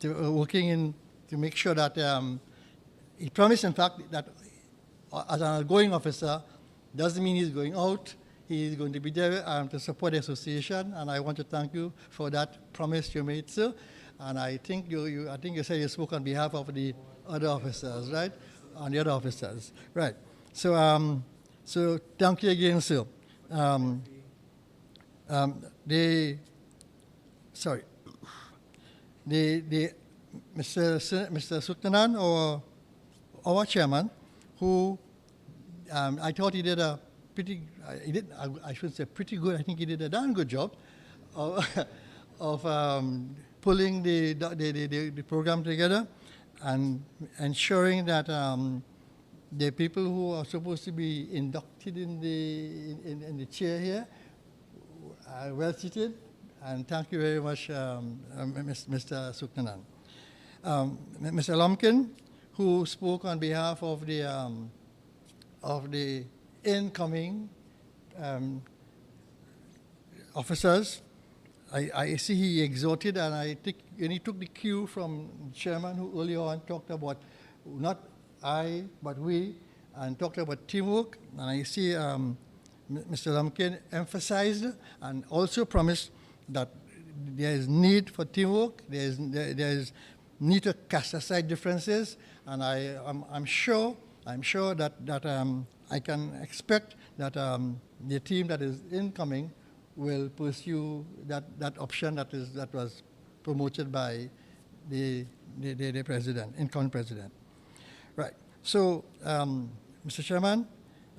working to make sure that he promised, in fact, that as an outgoing officer, doesn't mean he's going out. He is going to be there to support the association, and I want to thank you for that promise you made, sir. And I think you said you spoke on behalf of the other officers, right? On the other officers, right? So, so thank you again, sir. Mr. Suktanan, our chairman, who I thought he did a pretty, I shouldn't say pretty good, I think he did a darn good job of pulling the program together and ensuring that the people who are supposed to be inducted in the chair here are well seated. And thank you very much, Mr. Suktanan. Mr. Lumpkin, who spoke on behalf of the incoming officers, I see he exhorted, and he took the cue from the chairman, who earlier on talked about not I, but we, and talked about teamwork. And I see Mr. Lumpkin emphasized and also promised that there is need for teamwork. There is need to cast aside differences, and I'm sure that I can expect that the team that is incoming will pursue that option that was promoted by the president, incoming president. Right. So, Mr. Chairman,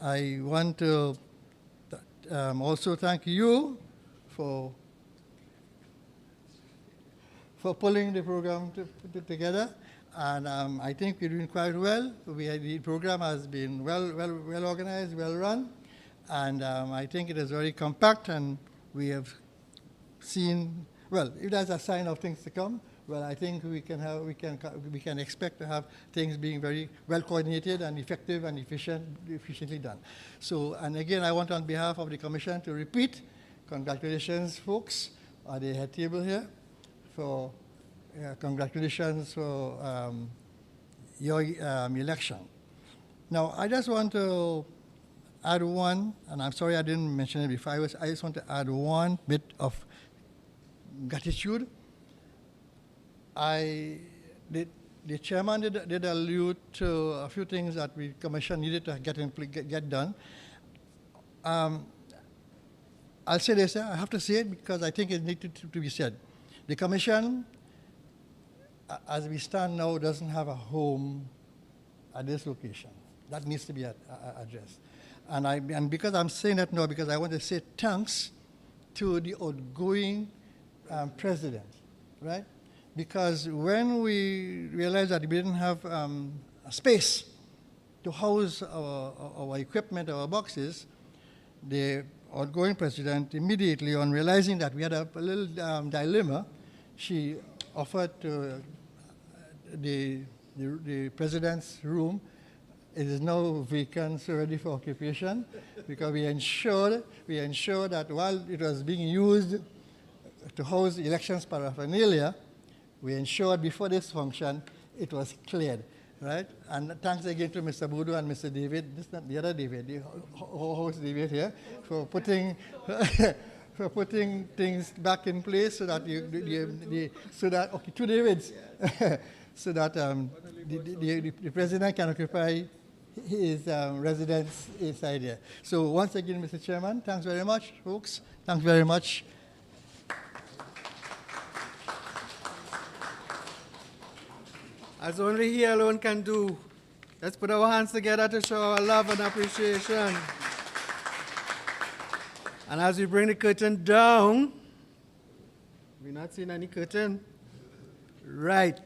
I want to also thank you for pulling the program together, and I think we're doing quite well. The program has been well organized, well run, and I think it is very compact, and we have seen, well, if there's a sign of things to come, well, I think we can expect to have things being very well coordinated and effective and efficiently done. So, and again, I want on behalf of the Commission to repeat, congratulations, folks, at the head table here, for congratulations for your election. Now, I just want to add one, and I'm sorry I didn't mention it before. I just want to add one bit of gratitude. The chairman did allude to a few things that the Commission needed to get done. I'll say this, I have to say it because I think it needed to be said. The Commission, as we stand now, doesn't have a home at this location. That needs to be addressed. And because I'm saying that now, because I want to say thanks to the outgoing president, right? Because when we realized that we didn't have a space to house our equipment, our boxes, the outgoing president immediately, on realizing that we had a little dilemma, she offered to the president's room. It is now vacant, so ready for occupation, because we ensured that while it was being used to house elections paraphernalia, we ensured before this function it was cleared, right? And thanks again to Mr. Boudou and Mr. David, this is not the other David, the host David here, for putting for putting things back in place so that okay, two Davids, so that the president can occupy his residence inside here. So once again, Mr. Chairman, thanks very much, folks. Thanks very much. As only he alone can do. Let's put our hands together to show our love and appreciation. And as we bring the curtain down, we're not seeing any curtain. Right.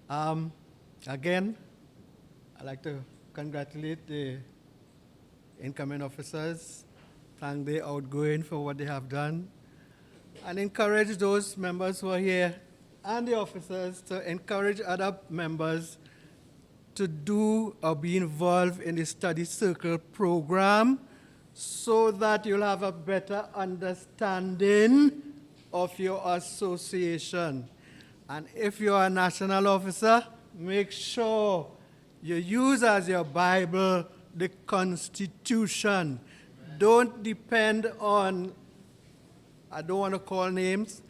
Again, I'd like to congratulate the incoming officers, thank the outgoing for what they have done, and encourage those members who are here and the officers to encourage other members to do or be involved in the study circle program so that you'll have a better understanding of your association. And if you're a national officer, make sure you use as your Bible the Constitution. Don't depend on, I don't want to call names,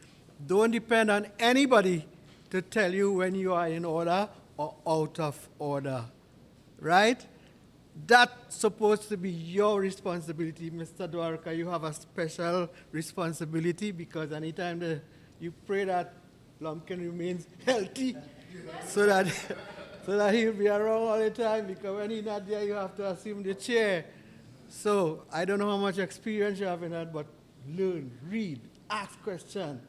don't depend on anybody to tell you when you are in order or out of order, right? That's supposed to be your responsibility. Mr. Dwarka, you have a special responsibility because anytime you pray that Lumpkin remains healthy so that he'll be around all the time, because when he's not there, you have to assume the chair. So I don't know how much experience you have in that, but learn, read, ask questions.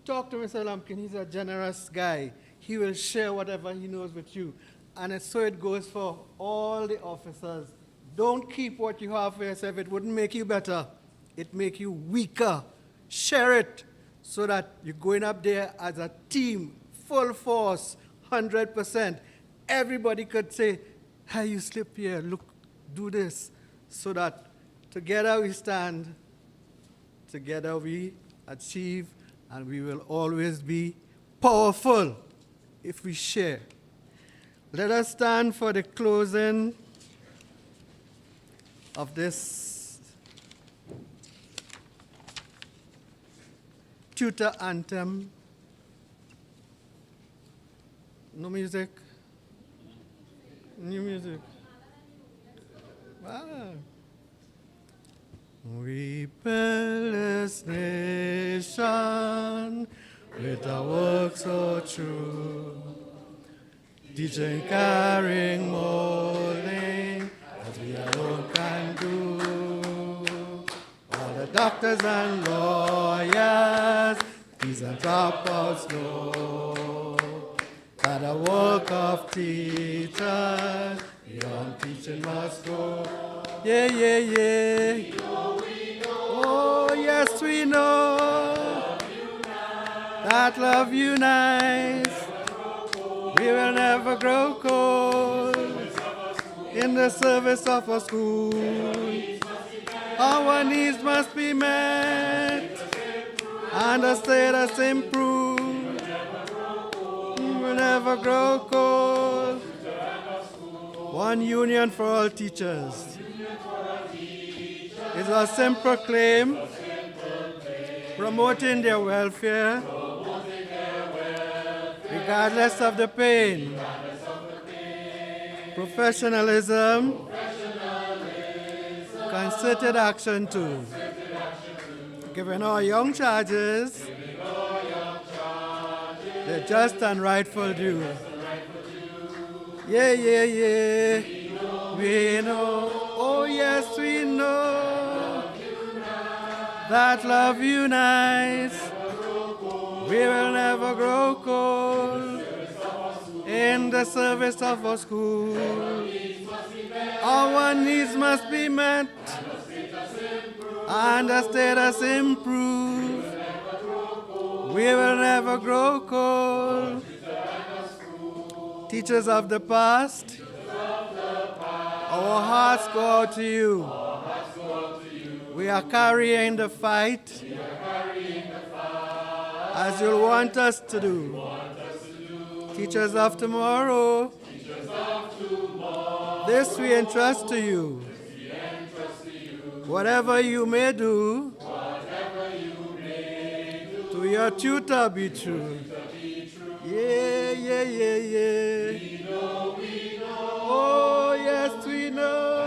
Talk to Mr. Lumpkin. He's a generous guy. He will share whatever he knows with you. And so it goes for all the officers. Don't keep what you have for yourself. It wouldn't make you better. It make you weaker. Share it so that you're going up there as a team, full force, 100%. Everybody could say, hey, you slip here, look, do this. So that together we stand, together we achieve, and we will always be powerful if we share. Let us stand for the closing of this tutor anthem. No music? New music. Wow. We build this nation with our work so true, teaching, caring, molding, as we alone can do. All the doctors and lawyers, these and dropouts know that the work of teachers beyond teaching must go. Yeah, yeah, yeah. Oh, yes, we know that love unites. We will never grow cold in the service of our school. Our needs must be met and the status improved. We will never grow cold. One union for all teachers is a simple claim, promoting their welfare regardless of the pain. Professionalism, concerted action too. Giving our young charges their just and rightful due. Yeah, yeah, yeah. We know, oh yes, we know that love unites. We will never grow cold in the service of our school. Our needs must be met and the status improved. We will never grow cold. Teachers of the past, our hearts go out to you. We are carrying the fight as you'll want us to do. Teachers of tomorrow, this we entrust to you. Whatever you may do, to your tutor be true. Yeah, yeah, yeah, yeah. Oh, yes, we know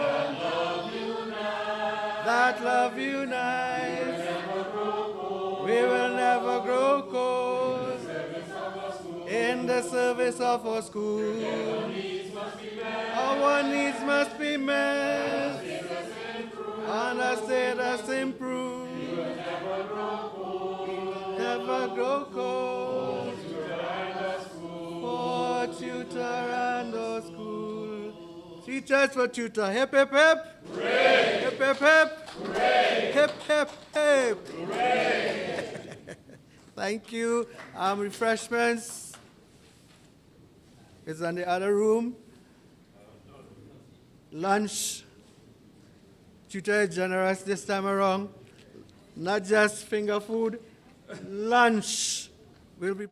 that love unites. We will never grow cold in the service of our school. Our needs must be met and our status improved. Never grow cold for tutor and our school. Teachers for tutor. Hip, hip, hip. Hooray! Hip, hip, hip. Hooray! Hip, hip, hip. Hooray! Thank you. Refreshments is in the other room. Lunch. Tutor is generous this time around. Not just finger food. Lunch will be